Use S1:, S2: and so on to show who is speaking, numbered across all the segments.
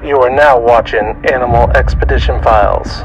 S1: You are now watching Animal Expedition Files.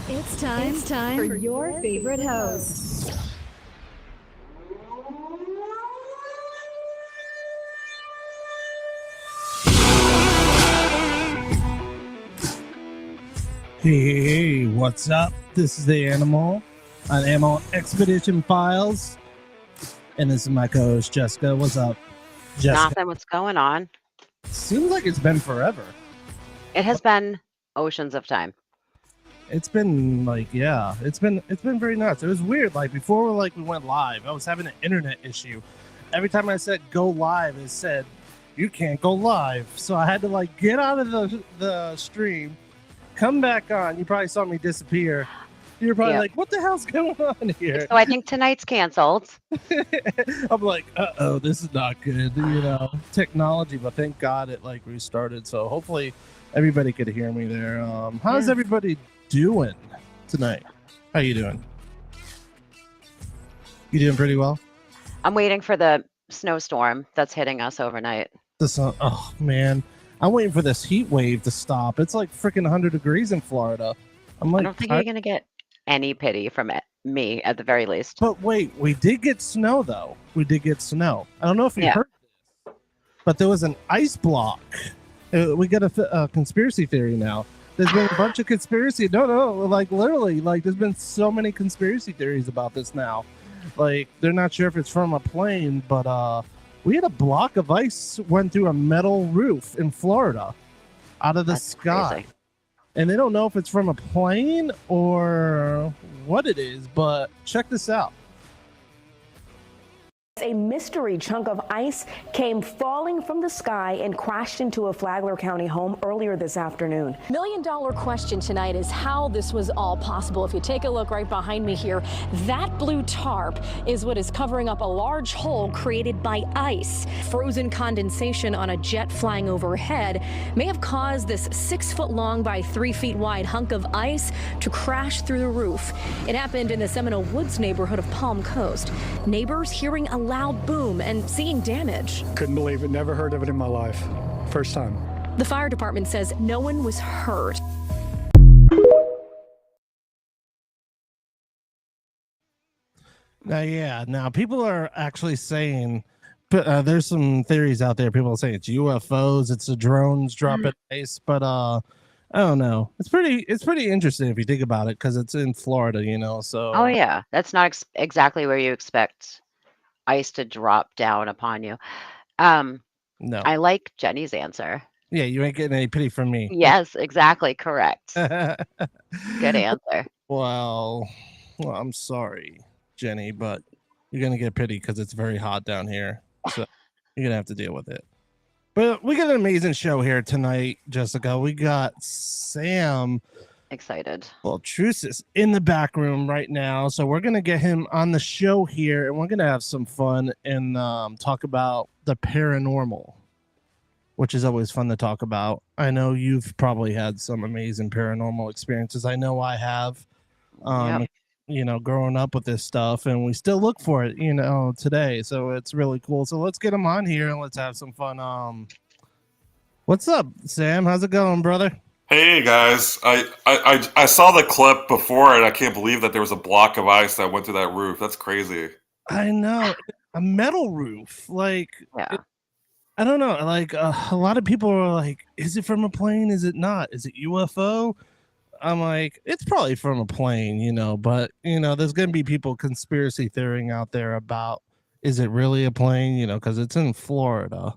S2: It's time for your favorite host.
S3: Hey, what's up? This is the Animal on Animal Expedition Files. And this is my co-host, Jessica. What's up, Jessica?
S4: Nothing. What's going on?
S3: Seems like it's been forever.
S4: It has been oceans of time.
S3: It's been like, yeah, it's been very nuts. It was weird. Like before, we went live, I was having an internet issue. Every time I said go live, it said you can't go live. So I had to get out of the stream, come back on. You probably saw me disappear. You're probably like, what the hell's going on here?
S4: So I think tonight's canceled.
S3: I'm like, uh-oh, this is not good. Technology, but thank God it restarted. So hopefully everybody could hear me there. How's everybody doing tonight? How you doing? You doing pretty well?
S4: I'm waiting for the snowstorm that's hitting us overnight.
S3: Oh man, I'm waiting for this heat wave to stop. It's like freaking 100 degrees in Florida.
S4: I don't think you're gonna get any pity from me at the very least.
S3: But wait, we did get snow though. We did get snow. I don't know if you heard this, but there was an ice block. We got a conspiracy theory now. There's been a bunch of conspiracy. Literally, there's been so many conspiracy theories about this now. They're not sure if it's from a plane, but we had a block of ice went through a metal roof in Florida out of the sky.
S4: Crazy.
S3: And they don't know if it's from a plane or what it is, but check this out.
S5: A mystery chunk of ice came falling from the sky and crashed into a Flagler County home earlier this afternoon.
S6: $1 million question tonight is how this was all possible. If you take a look right behind me here, that blue tarp is what is covering up a large hole created by ice. Frozen condensation on a jet flying overhead may have caused this 6 foot long by 3 feet wide hunk of ice to crash through the roof. It happened in the Seminole Woods neighborhood of Palm Coast. Neighbors hearing a loud boom and seeing damage.
S7: Couldn't believe it. Never heard of it in my life. First time.
S6: The fire department says no one was hurt.
S3: Now people are actually saying, there's some theories out there. People are saying it's UFOs, it's the drones dropping ice, but I don't know. It's pretty interesting if you think about it because it's in Florida, So.
S4: Oh yeah, that's not exactly where you expect ice to drop down upon you.
S3: No.
S4: I like Jenny's answer.
S3: Yeah, you ain't getting any pity from me.
S4: Yes, exactly correct. Good answer.
S3: Well, I'm sorry, Jenny, but you're gonna get pity because it's very hot down here. So you're gonna have to deal with it. But we got an amazing show here tonight, Jessica. We got Sam
S4: excited.
S3: Baltrusis in the back room right now, so we're gonna get him on the show here, and we're gonna have some fun and talk about the paranormal, which is always fun to talk about. I know you've probably had some amazing paranormal experiences. I know I have.
S4: Yep.
S3: Growing up with this stuff, and we still look for it, today. So it's really cool. So let's get him on here and let's have some fun. What's up, Sam? How's it going, brother?
S8: Hey guys, I saw the clip before and I can't believe that there was a block of ice that went through that roof. That's crazy.
S3: I know, a metal roof. Like,
S4: Yeah.
S3: I don't know. Like, a lot of people are like, "Is it from a plane? Is it not? Is it UFO?" I'm like, it's probably from a plane, but there's gonna be people conspiracy theorying out there about, is it really a plane? Because it's in Florida.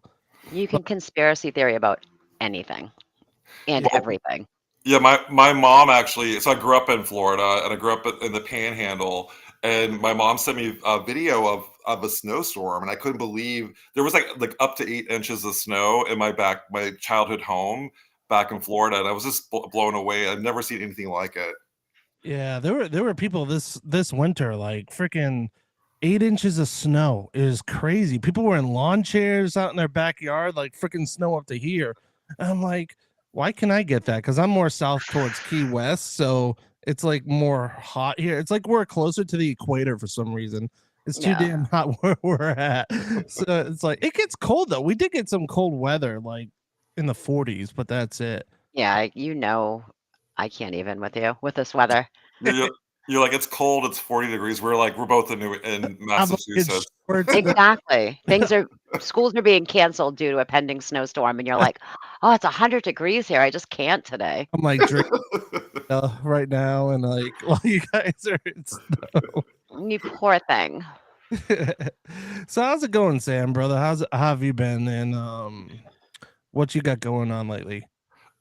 S4: You can conspiracy theory about anything and
S8: Well,
S4: everything.
S8: yeah, my mom actually. So I grew up in Florida and I grew up in the Panhandle, and my mom sent me a video of a snowstorm, and I couldn't believe there was like up to 8 inches of snow in my childhood home back in Florida, and I was just blown away. I've never seen anything like it.
S3: Yeah, there were people this winter, like freaking 8 inches of snow is crazy. People were in lawn chairs out in their backyard, like freaking snow up to here. I'm like, why can I get that? Because I'm more south towards Key West, so it's like more hot here. It's like we're closer to the equator for some reason. It's too
S4: Yeah.
S3: damn hot where we're at. So it's like it gets cold though. We did get some cold weather, like in the 40s, but that's it.
S4: Yeah, I can't even with this weather.
S8: You're like, it's cold, it's 40 degrees. We're both in
S3: I'm like in
S8: Massachusetts.
S3: shorts.
S4: Exactly. Schools are being canceled due to a pending snowstorm, and you're like, oh, it's 100 degrees here. I just can't today.
S3: I'm like drinking right now, and like while you guys are in snow.
S4: You poor thing.
S3: So how's it going, Sam, brother? How have you been, and what you got going on lately?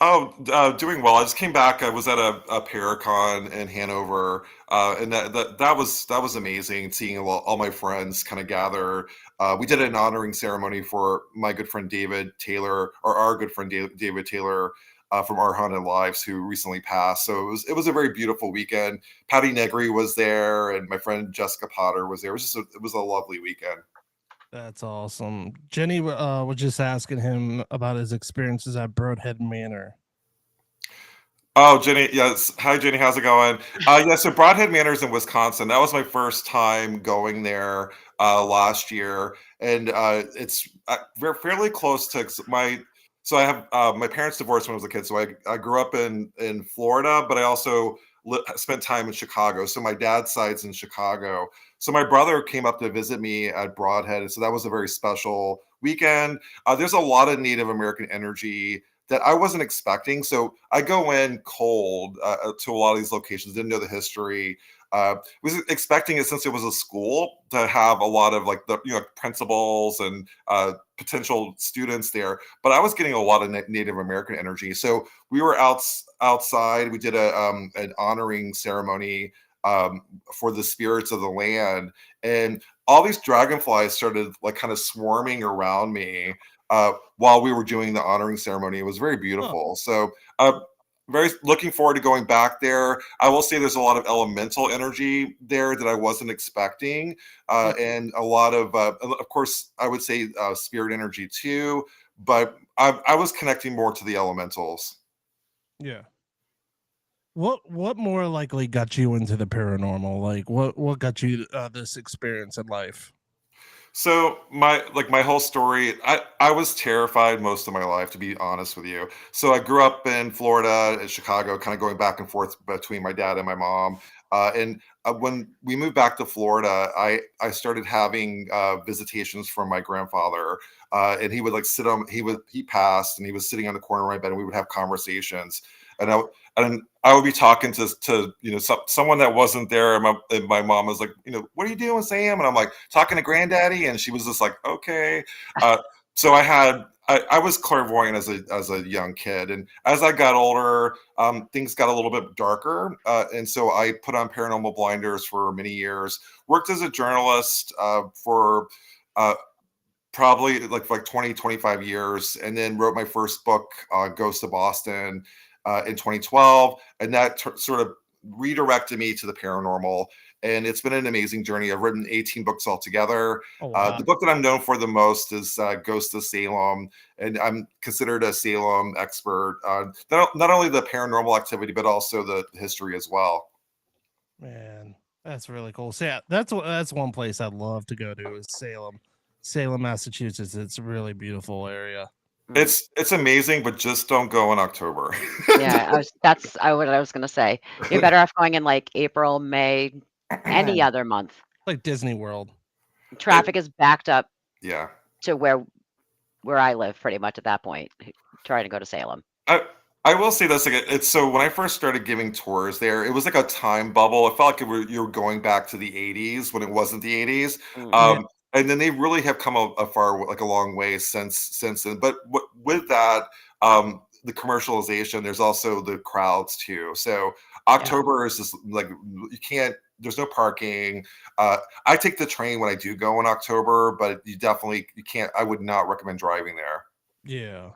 S8: Oh, doing well. I just came back. I was at a Paracon in Hanover, and that was amazing. Seeing all my friends kind of gather. We did an honoring ceremony for my good friend David Taylor, or our good friend David Taylor, from Our Haunted Lives, who recently passed. So it was a very beautiful weekend. Patty Negri was there, and my friend Jessica Potter was there. It was a lovely weekend.
S3: That's awesome. Jenny was just asking him about his experiences at Broadhead Manor.
S8: Oh, Jenny, yes. Hi, Jenny. How's it going? Yeah, so Broadhead Manor's in Wisconsin. That was my first time going there last year, and it's fairly close to my. So I have my parents divorced when I was a kid, so I grew up in Florida, but I also spent time in Chicago. So my dad's side's in Chicago. So my brother came up to visit me at Broadhead, and so that was a very special weekend. There's a lot of Native American energy that I wasn't expecting. I go in cold to a lot of these locations, didn't know the history. Was expecting it, since it was a school, to have a lot of like the principals and potential students there, but I was getting a lot of Native American energy. So we were outside. We did an honoring ceremony for the spirits of the land, and all these dragonflies started like kind of swarming around me while we were doing the honoring ceremony. It was very beautiful. So very looking forward to going back there. I will say there's a lot of elemental energy there that I wasn't expecting, and a lot of course, I would say spirit energy too. But I was connecting more to the elementals.
S3: Yeah. What more likely got you into the paranormal? Like what got you this experience in life?
S8: So my whole story, I was terrified most of my life, to be honest with you. So I grew up in Florida and Chicago, kind of going back and forth between my dad and my mom. And when we moved back to Florida, I started having visitations from my grandfather, and he would like he passed, and he was sitting on the corner of my bed, and we would have conversations, and I would be talking to someone that wasn't there, and my mom was like, what are you doing, Sam? And I'm like, talking to granddaddy, and she was just like, okay. So I was clairvoyant as a young kid, and as I got older, things got a little bit darker, and so I put on paranormal blinders for many years. Worked as a journalist for probably like 20, 25 years, and then wrote my first book, Ghost of Boston. in 2012, and that sort of redirected me to the paranormal. And it's been an amazing journey. I've written 18 books altogether.
S3: Oh, wow.
S8: The book that I'm known for the most is Ghost of Salem, and I'm considered a Salem expert. Not only the paranormal activity, but also the history as well.
S3: Man, that's really cool. So yeah, that's one place I'd love to go to is Salem, Massachusetts. It's a really beautiful area.
S8: It's amazing, but just don't go in October.
S4: Yeah, that's what I was gonna say. You're better off going in like April, May, any other month.
S3: Like Disney World.
S4: Traffic is backed up
S8: Yeah.
S4: to where I live pretty much at that point, trying to go to Salem.
S8: I will say this, like, it's so when I first started giving tours there, it was like a time bubble. It felt like you were going back to the 80s when it wasn't the 80s. And then they really have come a far, like a long way since then. But with that, the commercialization, there's also the crowds too. So October is just like, you can't, there's no parking. I take the train when I do go in October, but you can't, I would not recommend driving there.
S3: Yeah.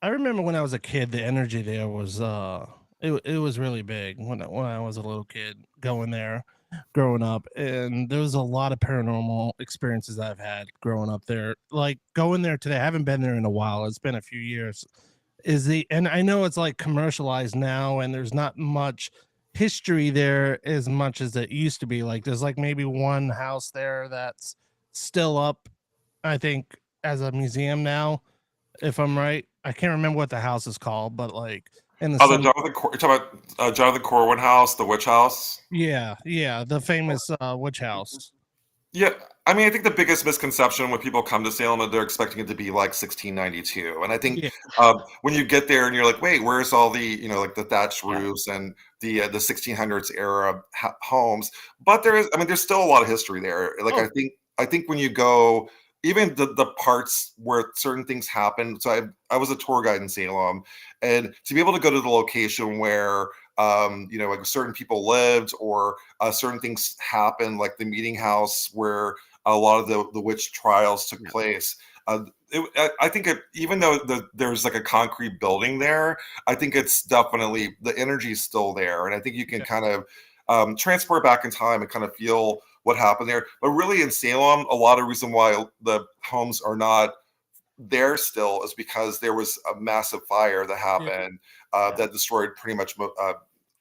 S3: I remember when I was a kid, the energy there was it was really big when I was a little kid going there, growing up, and there was a lot of paranormal experiences I've had growing up there. Like going there today, I haven't been there in a while. It's been a few years. And I know it's like commercialized now, and there's not much history there as much as it used to be. Like there's like maybe one house there that's still up, I think, as a museum now, if I'm right. I can't remember what the house is called, but like in the
S8: you're talking about Jonathan Corwin house, the witch house.
S3: Yeah, the famous witch house.
S8: Yeah, I mean, I think the biggest misconception when people come to Salem is they're expecting it to be like 1692, and I think when you get there and you're like, wait, where's all the like the thatched roofs and the 1600s era homes? But there's still a lot of history there. Like I think when you go, even the parts where certain things happen. So I was a tour guide in Salem, and to be able to go to the location where like certain people lived or certain things happened, like the meeting house where a lot of the witch trials took place. I think even though there's like a concrete building there, I think it's definitely, the energy is still there, and I think you can kind of transport back in time and kind of feel what happened there. But really in Salem, a lot of reason why the homes are not there still is because there was a massive fire that happened that destroyed pretty much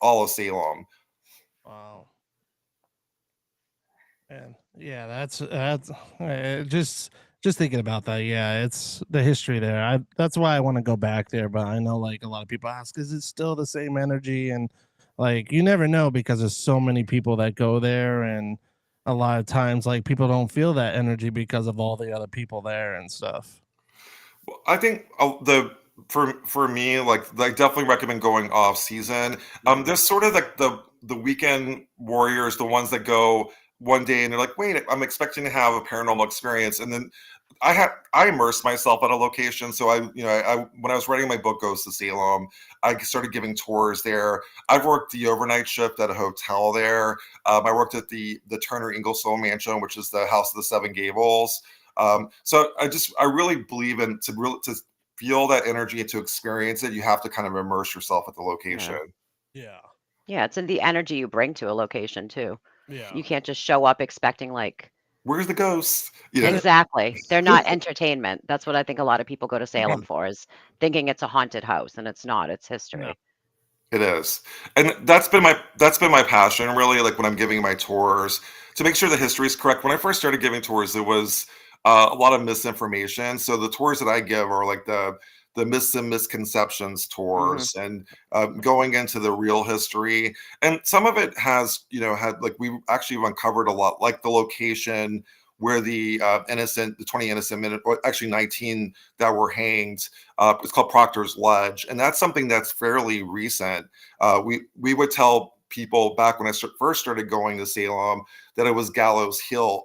S8: all of Salem.
S3: Wow. And yeah, that's just thinking about that. Yeah, it's the history there. That's why I want to go back there, but I know like a lot of people ask, is it still the same energy? And like you never know because there's so many people that go there, and a lot of times like people don't feel that energy because of all the other people there and stuff.
S8: Well, I think for me, like I definitely recommend going off season. There's sort of like the weekend warriors, the ones that go one day and they're like, wait, I'm expecting to have a paranormal experience, and then I immersed myself at a location. So I when I was writing my book Ghost of Salem, I started giving tours there. I've worked the overnight shift at a hotel there. I worked at the Turner Ingersoll Mansion, which is the House of the Seven Gables. So I really believe in to feel that energy and to experience it, you have to kind of immerse yourself at the location.
S3: Yeah.
S4: Yeah, it's in the energy you bring to a location too.
S3: Yeah.
S4: You can't just show up expecting like,
S8: where's the ghost?
S4: Exactly. They're not entertainment. That's what I think a lot of people go to Salem for, is thinking it's a haunted house, and it's not. It's history.
S3: Yeah.
S8: It is. And that's been my passion, really, like when I'm giving my tours, to make sure the history is correct. When I first started giving tours, there was a lot of misinformation. So the tours that I give are like the myths and misconceptions tours, and going into the real history. And some of it has, had like, we actually uncovered a lot, like the location where the 20 innocent men, or actually 19 that were hanged. It's called Proctor's Ledge, and that's something that's fairly recent. We would tell people back when I first started going to Salem that it was Gallows Hill,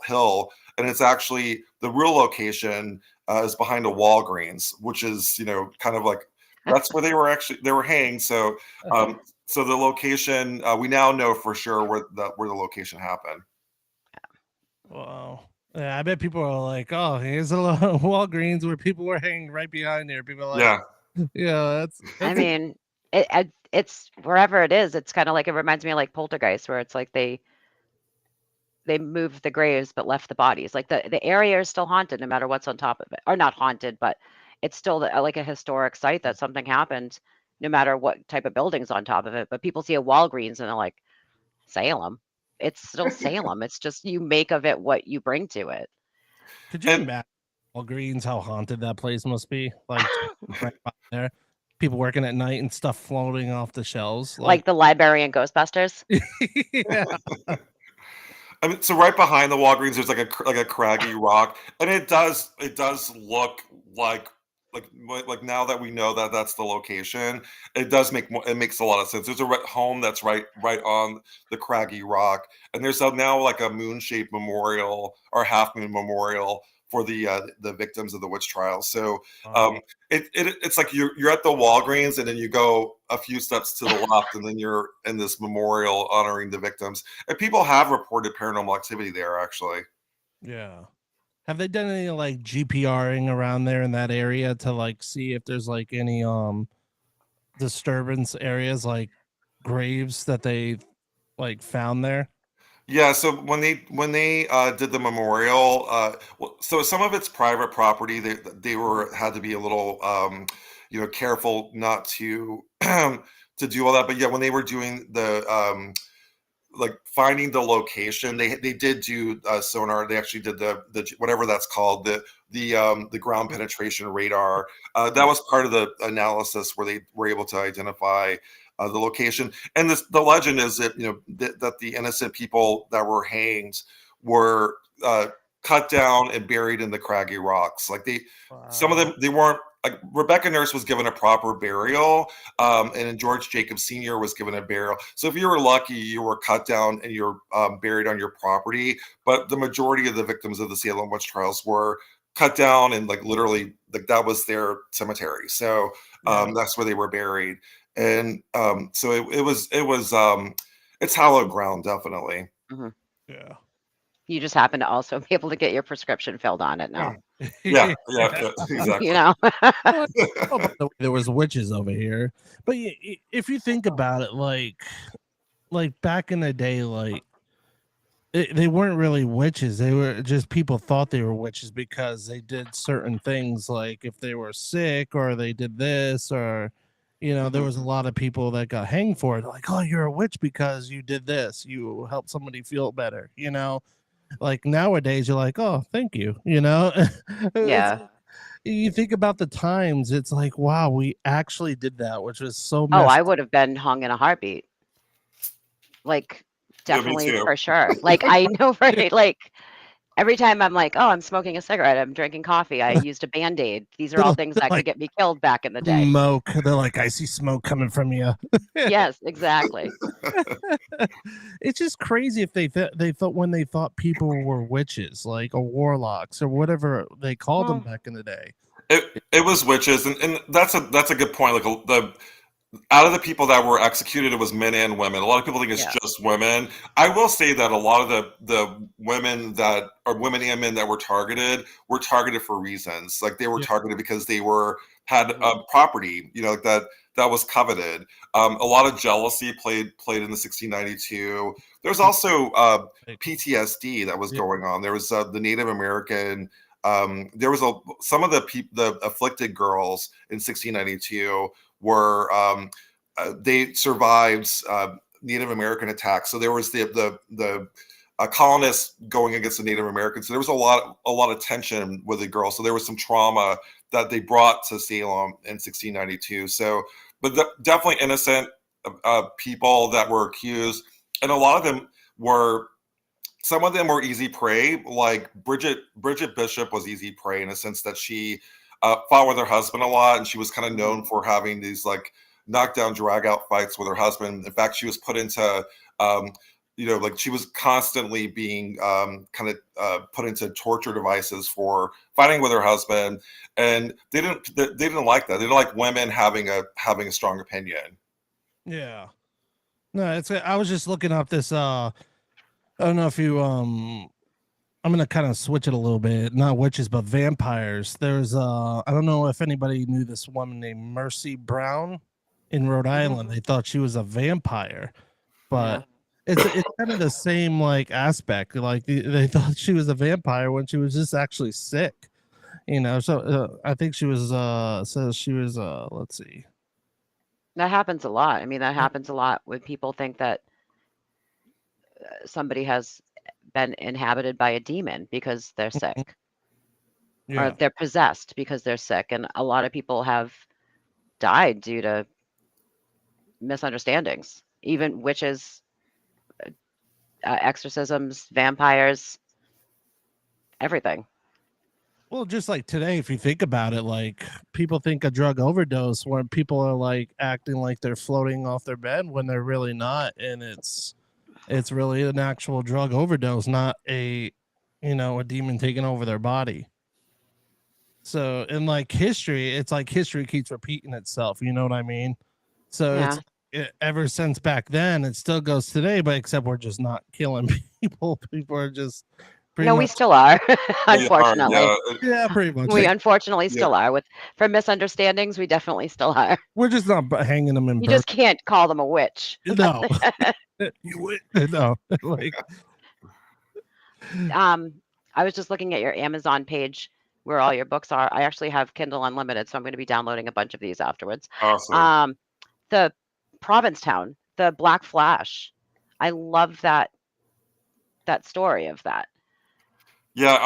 S8: and it's actually the real location is behind a Walgreens, which is kind of like, that's where they were hanged. So so the location, we now know for sure where the location happened.
S3: Wow. Yeah, I bet people are like, oh, here's a Walgreens where people were hanging right behind there. People are like,
S8: yeah,
S3: yeah,
S4: I mean, it's wherever it is. It's kind of like, it reminds me of like Poltergeist, where it's like they moved the graves but left the bodies. Like the area is still haunted no matter what's on top of it, or not haunted, but it's still like a historic site that something happened, no matter what type of building's on top of it. But people see a Walgreens and they're like, Salem. It's still Salem. It's just you make of it what you bring to it.
S3: Could you imagine Walgreens, how haunted that place must be? Like right by there, people working at night and stuff floating off the shelves,
S4: like the library in Ghostbusters.
S3: Yeah.
S8: I mean, so right behind the Walgreens, there's like a craggy rock, and it does look like now that we know that that's the location, it makes a lot of sense. There's a home that's right on the craggy rock, and there's now like a moon-shaped memorial or half moon memorial for the victims of the witch trials. So it's like you're at the Walgreens, and then you go a few steps to the left, and then you're in this memorial honoring the victims. And people have reported paranormal activity there, actually.
S3: Yeah. Have they done any like GPRing around there in that area to like see if there's like any disturbance areas, like graves that they like found there?
S8: Yeah, so when they did the memorial, so some of it's private property. They had to be a little careful not to to do all that. But yeah, when they were doing the like finding the location, they did do sonar. They actually did the whatever that's called, the ground penetration radar. That was part of the analysis where they were able to identify the location. And the legend is that that the innocent people that were hanged were cut down and buried in the craggy rocks. Like some of them, they weren't. Like Rebecca Nurse was given a proper burial, and then George Jacobs Sr. was given a burial. So if you were lucky, you were cut down and you're buried on your property. But the majority of the victims of the Salem witch trials were cut down and like literally like that was their cemetery. So that's where they were buried. And so it's hallowed ground, definitely.
S4: Mm-hmm.
S3: Yeah.
S4: You just happen to also be able to get your prescription filled on it now.
S8: Yeah, exactly.
S3: There was witches over here, but if you think about it, like back in the day, like they weren't really witches. They were just people thought they were witches because they did certain things, like if they were sick or they did this or. There was a lot of people that got hanged for it. Like, oh, you're a witch because you did this. You helped somebody feel better. Like nowadays, you're like, oh, thank you.
S4: Yeah.
S3: You think about the times. It's like, wow, we actually did that, which was so.
S4: Oh, I would have been hung in a heartbeat. Like, definitely for sure. Like, I know, right? Like. Every time I'm like, oh, I'm smoking a cigarette, I'm drinking coffee, I used a Band-Aid. These are all things that could get me killed back in the day.
S3: Smoke. They're like, I see smoke coming from you.
S4: Yes, exactly.
S3: It's just crazy if they thought when they thought people were witches, like or warlocks or whatever they called them back in the day.
S8: It was witches, and that's a good point. Like out of the people that were executed, it was men and women. A lot of people think it's just women. I will say that a lot of the women that are women and men that were targeted for reasons. Like they were targeted because they had property, that was coveted. A lot of jealousy played in the 1692. There's also PTSD that was going on. There was the Native American. There was some of the afflicted girls in 1692 were they survived Native American attacks. So there was the colonists going against the Native Americans. So there was a lot of tension with the girls. So there was some trauma that they brought to Salem in 1692. So, but definitely innocent people that were accused, and a lot of them were. Some of them were easy prey. Like Bridget Bishop was easy prey in a sense that she fought with her husband a lot, and she was kind of known for having these like knockdown, drag out fights with her husband. In fact, she was put into, like she was constantly being put into torture devices for fighting with her husband, and they didn't like that. They didn't like women having a strong opinion.
S3: Yeah, no, I was just looking up this. I don't know if you I'm gonna kind of switch it a little bit. Not witches, but vampires. There's I don't know if anybody knew this woman named Mercy Brown in Rhode Island. They thought she was a vampire, but it's kind of the same like aspect. Like they thought she was a vampire when she was just actually sick. So I think she was says she was let's see.
S4: That happens a lot. I mean, that happens a lot when people think that somebody has been inhabited by a demon because they're sick. Or they're possessed because they're sick. And a lot of people have died due to misunderstandings, even witches, exorcisms, vampires, everything.
S3: Well, just like today, if you think about it, like people think a drug overdose when people are like acting like they're floating off their bed when they're really not, and it's really an actual drug overdose, not a demon taking over their body. So in like history, it's like history keeps repeating itself. You know what I mean? So ever since back then, it still goes today, but except we're just not killing people. People are just
S4: we still are, unfortunately.
S3: Yeah, pretty much.
S4: We unfortunately still are. For misunderstandings, we definitely still are.
S3: We're just not hanging them in.
S4: You just can't call them a witch.
S3: No, no. Like,
S4: I was just looking at your Amazon page where all your books are. I actually have Kindle Unlimited, so I'm going to be downloading a bunch of these afterwards.
S8: Awesome.
S4: The Provincetown, the Black Flash. I love that story of that.
S8: Yeah,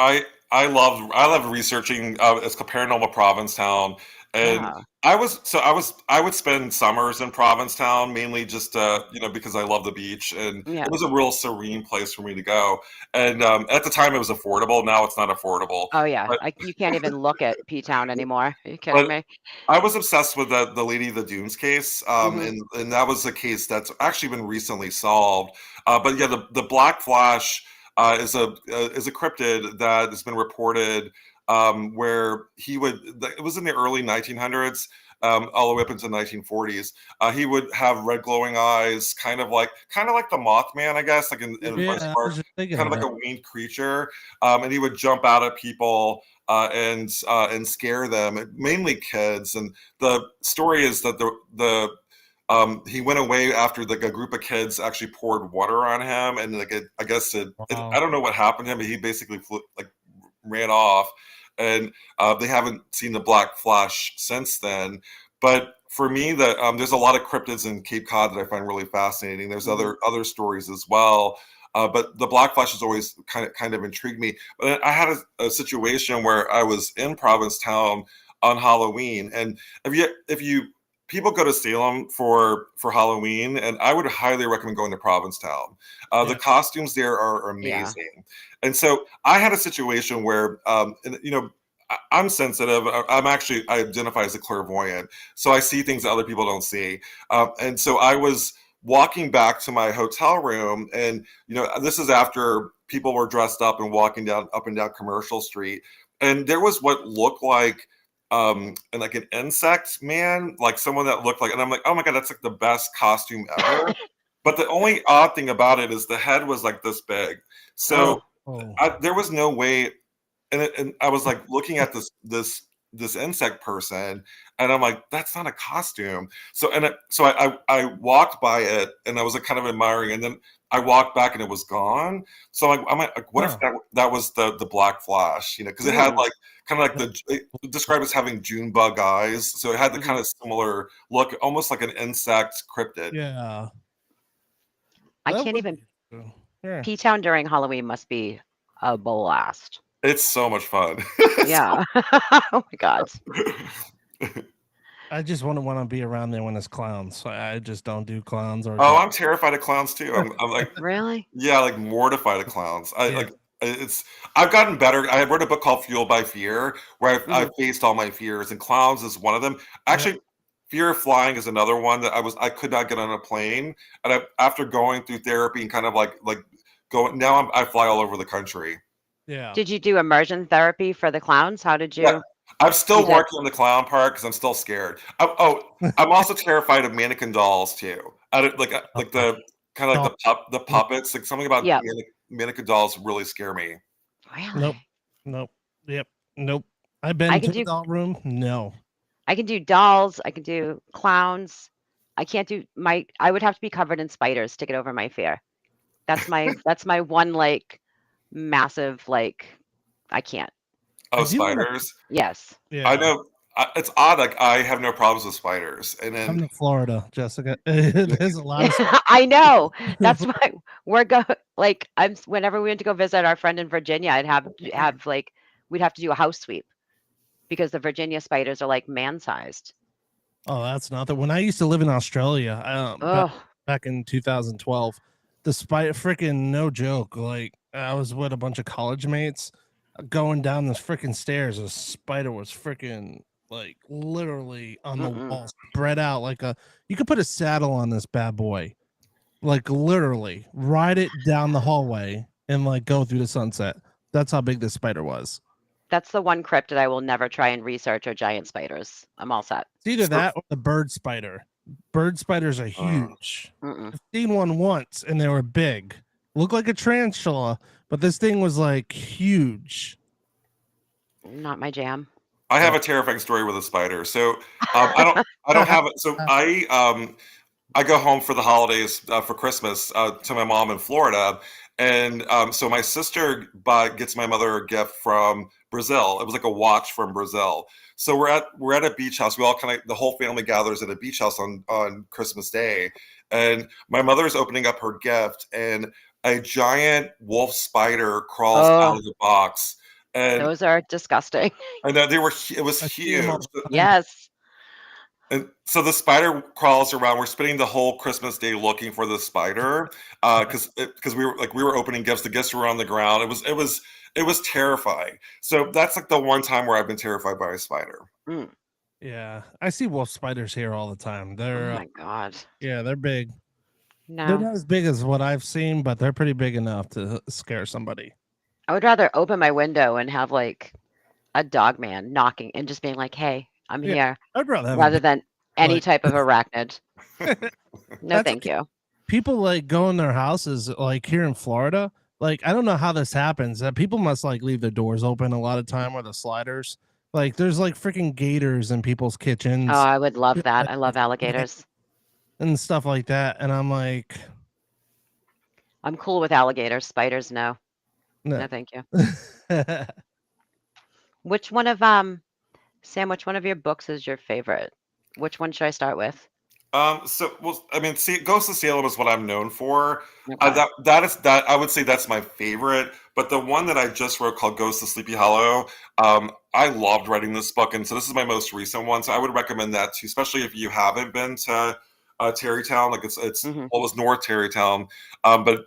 S8: I love researching it's called Paranormal Provincetown, and I would spend summers in Provincetown mainly just because I love the beach, and it was a real serene place for me to go. And at the time it was affordable. Now it's not affordable.
S4: Oh yeah, you can't even look at P-Town anymore. Are you kidding me?
S8: I was obsessed with the Lady of the Dunes case, and that was a case that's actually been recently solved. But yeah, the Black Flash is a cryptid that has been reported where it was in the early 1900s, all the way up into the 1940s. He would have red glowing eyes, kind of like the Mothman, I guess, like in part, kind of like a winged creature, and he would jump out at people and scare them, mainly kids. And the story is that he went away after like a group of kids actually poured water on him, and like I don't know what happened to him, but he basically ran off, and they haven't seen the Black Flash since then. But for me, there's a lot of cryptids in Cape Cod that I find really fascinating. There's other stories as well. But the Black Flash has always kind of intrigued me. But I had a situation where I was in Provincetown on Halloween, and if you people go to Salem for Halloween, and I would highly recommend going to Provincetown. The costumes there are amazing. And so I had a situation where, I'm sensitive. I identify as a clairvoyant. So I see things that other people don't see. And so I was walking back to my hotel room, and, this is after people were dressed up and walking up and down Commercial Street. And there was what looked like, and like an insect man, like someone that looked like, and I'm like, oh my God, that's like the best costume ever. But the only odd thing about it is the head was like this big. So there was no way. And I was like looking at this insect person, and I'm like, that's not a costume. So I walked by it, and I was like kind of admiring, and then I walked back and it was gone. So I'm like, what if that was the Black Flash? Because it had like kind of like described as having June bug eyes, so it had the kind of similar look, almost like an insect cryptid.
S3: Yeah,
S4: I can't even. P-Town during Halloween must be a blast.
S8: It's so much fun.
S4: Yeah. Oh my God.
S3: I just wouldn't want to be around there when it's clowns. I just don't do clowns.
S8: I'm terrified of clowns too. I'm like,
S4: really?
S8: Yeah, like mortified of clowns. I've gotten better. I read a book called Fueled by Fear, where I faced all my fears, and clowns is one of them. Actually, fear of flying is another one that I could not get on a plane. And after going through therapy and kind of like going, now I fly all over the country.
S3: Yeah.
S4: Did you do immersion therapy for the clowns? How did you? Yeah.
S8: I'm still working on the clown part because I'm still scared. I'm also terrified of mannequin dolls too. Like the kind of like the puppets. Like something about mannequin dolls really scare me.
S4: Really?
S3: Nope. Yep. Nope. I've been to the doll room. No.
S4: I can do dolls. I can do clowns. I can't do my. I would have to be covered in spiders to get over my fear. That's my one like massive like. I can't.
S8: Oh,
S3: I do wanna-
S8: spiders.
S4: Yes.
S3: Yeah.
S8: I know. It's odd. Like I have no problems with spiders, and
S3: Come
S8: then
S3: to Florida, Jessica. There's a lot of
S4: I know. That's why we're like whenever we went to go visit our friend in Virginia, I'd have like we'd have to do a house sweep because the Virginia spiders are like man-sized.
S3: Oh, that's not that. When I used to live in Australia,
S4: Oh,
S3: back in 2012, the spider, freaking no joke. Like I was with a bunch of college mates going down the freaking stairs. A spider was freaking like literally on the wall, spread out like a. You could put a saddle on this bad boy, like literally ride it down the hallway and like go through the sunset. That's how big this spider was.
S4: that's the one cryptid I will never try and research are giant spiders. I'm all set.
S3: It's either that or the bird spider. Bird spiders are huge.
S4: Mm-mm.
S3: I've seen one once and they were big. Looked like a tarantula, but this thing was like huge.
S4: Not my jam.
S8: I have a terrifying story with a spider. So I don't have it. So I go home for the holidays for Christmas to my mom in Florida, and so my sister gets my mother a gift from Brazil. It was like a watch from Brazil. So we're at a beach house. We all the whole family gathers at a beach house on Christmas Day, and my mother's opening up her gift, and a giant wolf spider crawls out of the box. And
S4: those are disgusting.
S8: I know it was huge.
S4: Yes.
S8: And so the spider crawls around. We're spending the whole Christmas day looking for the spider because we were opening gifts. The gifts were on the ground. It was terrifying. So that's like the one time where I've been terrified by a spider.
S4: Mm.
S3: Yeah, I see wolf spiders here all the time. They're
S4: Oh my god.
S3: yeah, they're big.
S4: No.
S3: They're not as big as what I've seen, but they're pretty big enough to scare somebody.
S4: I would rather open my window and have like a dog man knocking and just being like, "Hey, I'm here,"
S3: I'd rather have
S4: rather than any
S3: like-
S4: type of arachnid. No,
S3: That's
S4: thank you.
S3: people like go in their houses like here in Florida. Like I don't know how this happens. People must like leave their doors open a lot of time or the sliders. Like there's like freaking gators in people's kitchens
S4: Oh, I would love that. I love alligators.
S3: and stuff like that. And I'm like,
S4: I'm cool with alligators. Spiders, no. No, thank you. Which one of Sam, which one of your books is your favorite? Which one should I start with?
S8: Ghost of Salem is what I'm known for.
S4: Okay.
S8: That I would say that's my favorite. But the one that I just wrote called Ghost of Sleepy Hollow, I loved writing this book, and so this is my most recent one. So I would recommend that too, especially if you haven't been to Tarrytown. Like it's it was North Tarrytown, but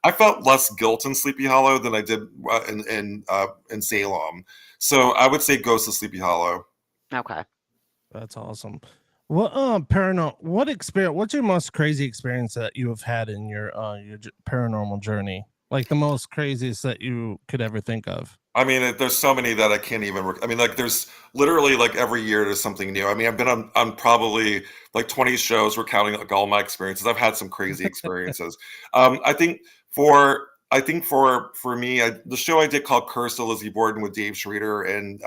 S8: I felt less guilt in Sleepy Hollow than I did in Salem. So I would say Ghost of Sleepy Hollow.
S4: Okay.
S3: That's awesome. What what experience? What's your most crazy experience that you have had in your paranormal journey? Like the most craziest that you could ever think of?
S8: I mean, there's so many that I can't even. Like there's literally like every year there's something new. I mean, I've been on probably like 20 shows. We're counting like all my experiences. I've had some crazy experiences. I think for me, the show I did called Curse of Lizzie Borden with Dave Schrader and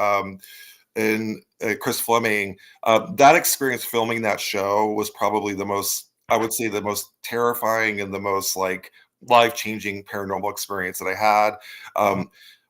S8: Chris Fleming, that experience filming that show was probably the most terrifying and the most like life-changing paranormal experience that I had.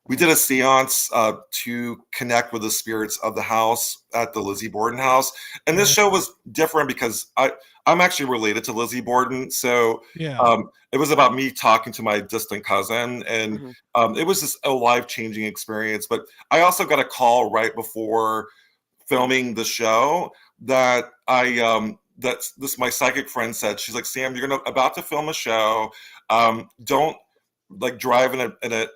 S8: We did a seance to connect with the spirits of the house at the Lizzie Borden house. And this show was different because I'm actually related to Lizzie Borden. So it was about me talking to my distant cousin. And it was just a life-changing experience. But I also got a call right before filming the show that my psychic friend said. She's like, Sam, you're about to film a show. Don't like drive in a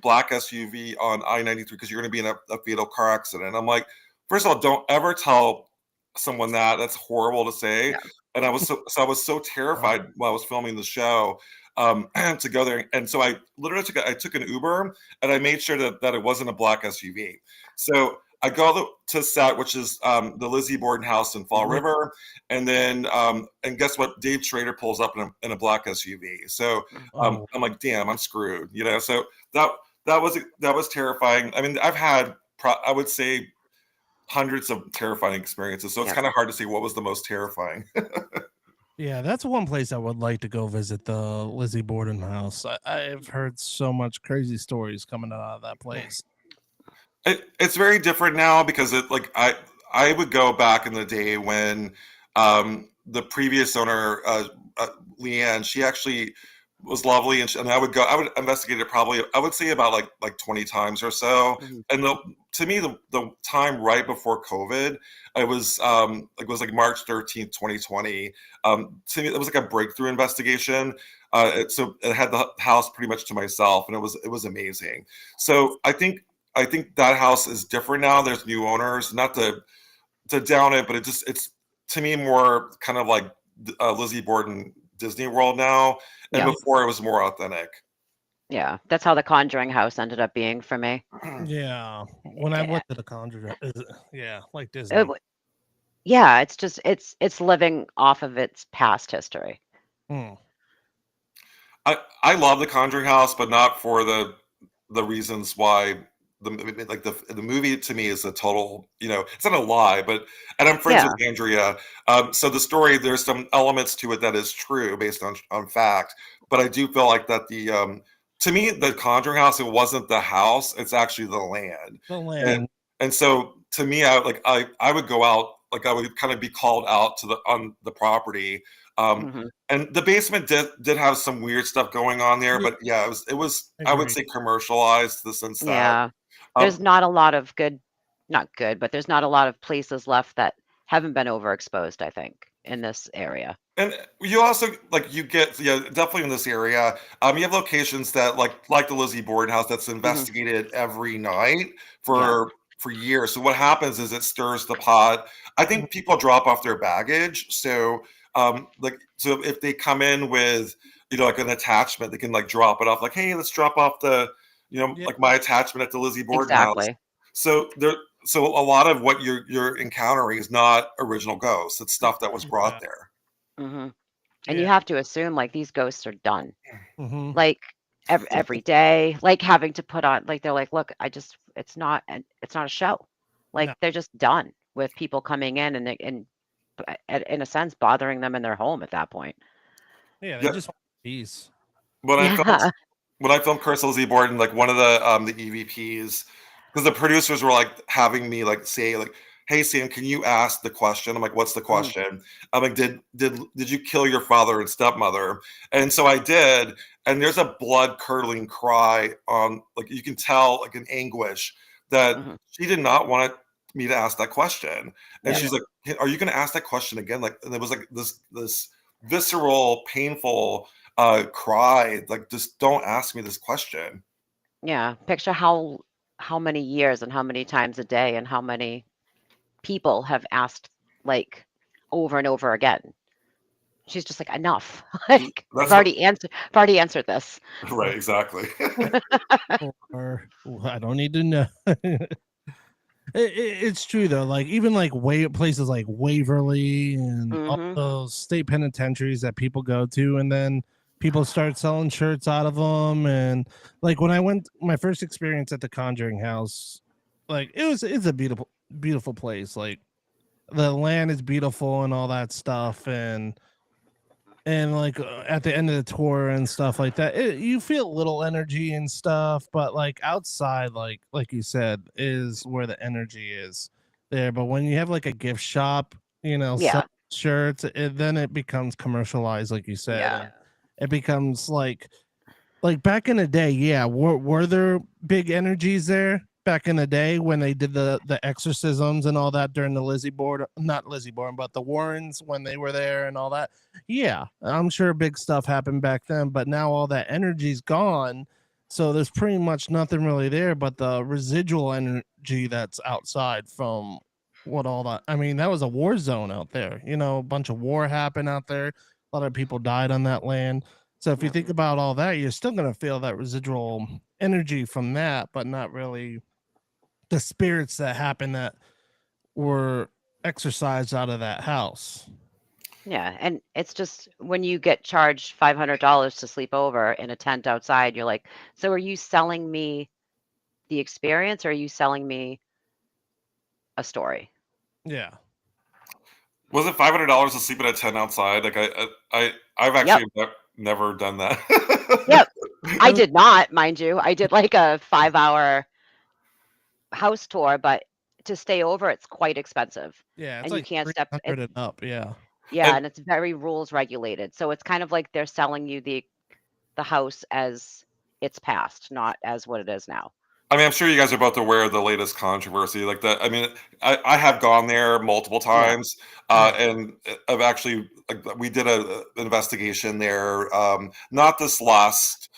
S8: black SUV on I-93 because you're going to be in a fatal car accident. I'm like, first of all, don't ever tell someone that. That's horrible to say. Yeah. And I was so terrified while I was filming the show to go there. And so I literally took an Uber and I made sure that it wasn't a black SUV. So I go to set, which is the Lizzie Borden house in Fall River, and then and guess what? Dave Schrader pulls up in a black SUV. So I'm like, damn, I'm screwed, you know. So that was terrifying. I mean, I've had I would say hundreds of terrifying experiences, so it's
S4: Yeah.
S8: kind of hard to see what was the most terrifying.
S3: Yeah, that's one place I would like to go visit, the Lizzie Borden house. I've heard so much crazy stories coming out of that place.
S8: It's very different now because I would go back in the day when the previous owner Leanne, she actually was lovely, and I would investigate it probably, I would say about like 20 times or so.
S4: Mhm.
S8: And to me the time right before COVID, it was like March 13th, 2020. To me it was like a breakthrough investigation. So it had the house pretty much to myself, and it was amazing. So I think that house is different now. There's new owners, not to down it, but it's to me more kind of like Lizzie Borden Disney World now, and
S4: Yeah.
S8: before it was more authentic.
S4: Yeah. That's how the Conjuring house ended up being for me.
S3: Yeah, when I
S4: Yeah.
S3: went to the Conjuring, yeah, like
S4: It
S3: Disney.
S4: w- yeah, it's just it's living off of its past history.
S3: Hmm.
S8: I love the Conjuring House, but not for the reasons why the movie to me is a total, it's not a lie, but and I'm friends
S4: Yeah.
S8: with Andrea. So the story, there's some elements to it that is true based on fact, but I do feel like that to me the Conjuring House, it wasn't the house, it's actually the land.
S3: The
S8: and
S3: land.
S8: and so to me, I would go out, like I would kind of be called out to the on the property. um
S4: Hmm.
S8: and the basement did have some weird stuff going on there,
S3: Yeah,
S8: but yeah, it was I would
S3: agreed.
S8: say commercialized, in the sense that
S4: Yeah. There's
S8: um
S4: not a lot of good, not good, but there's not a lot of places left that haven't been overexposed, I think, in this area.
S8: and you also, like, you get, yeah, definitely in this area, you have locations that like the Lizzie Borden house, that's
S4: Hmm.
S8: investigated every night
S4: Yeah.
S8: for years. So what happens is it stirs the pot. I
S3: Mhm.
S8: think people drop off their baggage, so so if they come in with, like an attachment, they can like drop it off, like, hey, let's drop off the,
S3: Yeah,
S8: like my attachment at the Lizzie Borden house.
S4: Exactly.
S8: So so a lot of what you're encountering is not original ghosts, it's stuff that was
S3: yeah,
S8: brought there.
S4: Hmm. And you
S3: yeah.
S4: have to assume like these ghosts are done.
S3: Hmm.
S4: Like every day, like having to put on, like they're like, look, it's not a show. Like
S3: No,
S4: they're just done with people coming in in a sense bothering them in their home at that point.
S3: yeah, they
S8: Yeah,
S3: just want peace.
S8: when I filmed
S4: Yeah.
S8: when I filmed Curse of Lizzie Borden, like one of the EVPs, because the producers were like having me like say like, "Hey Sam, can you ask the question?" I'm like, "What's the
S4: Mm,
S8: question?" I'm like, "Did you kill your father and stepmother?" And so I did, and there's a blood curdling cry on, like, you can tell, like, an anguish that
S4: mhm.
S8: she did not want me to ask that question, and
S4: Yeah.
S3: Yeah,
S8: she's like, "Hey, are you going to ask that question again?" Like, and it was like this visceral, painful cry, like, just don't ask me this question.
S4: Yeah. Picture how many years and how many times a day and how many people have asked like over and over again. She's just like, enough. Like
S8: That's what
S4: I've already answered this.
S8: right, exactly.
S3: or I don't need to know. It's true though. Like even like places like Waverly and all
S4: Hmm.
S3: those state penitentiaries that people go to, and then people start selling shirts out of them. And like when I went my first experience at the Conjuring House, like it's a beautiful place. Like the land is beautiful and all that stuff, and like at the end of the tour and stuff like that, you feel little energy and stuff, but like outside, like you said, is where the energy is there. But when you have like a gift shop,
S4: Yeah.
S3: sell shirts, then it becomes commercialized, like you said.
S4: Yeah.
S3: And it becomes like back in the day, yeah. Were there big energies there back in the day when they did the exorcisms and all that during the Lizzie Borden, not Lizzie Borden, but the Warrens when they were there and all that? Yeah, I'm sure big stuff happened back then, but now all that energy's gone. So there's pretty much nothing really there but the residual energy that's outside from what all that. I mean, that was a war zone out there. A bunch of war happened out there. A lot of people died on that land. So if you
S4: Yep.
S3: think about all that, you're still going to feel that residual energy from that, but not really the spirits that happen that were exercised out of that house.
S4: Yeah. And it's just when you get charged $500 to sleep over in a tent outside, you're like, so are you selling me the experience or are you selling me a story.
S3: Yeah.
S8: Was it $500 to sleep in a tent outside? Like I've actually never done that.
S4: Yep. I did not, mind you. I did like a 5-hour house tour, but to stay over, it's quite expensive.
S3: Yeah, it's
S4: And you
S3: like
S4: can't step
S3: 300 and up. Yeah.
S4: Yeah,
S8: And
S4: and it's very rules regulated. So it's kind of like they're selling you the house as it's past, not as what it is now.
S8: I mean, I'm sure you guys are both aware of the latest controversy. Like that, I mean, I have gone there multiple
S4: Yeah.
S8: times, and I've actually like we did a investigation there. Not this last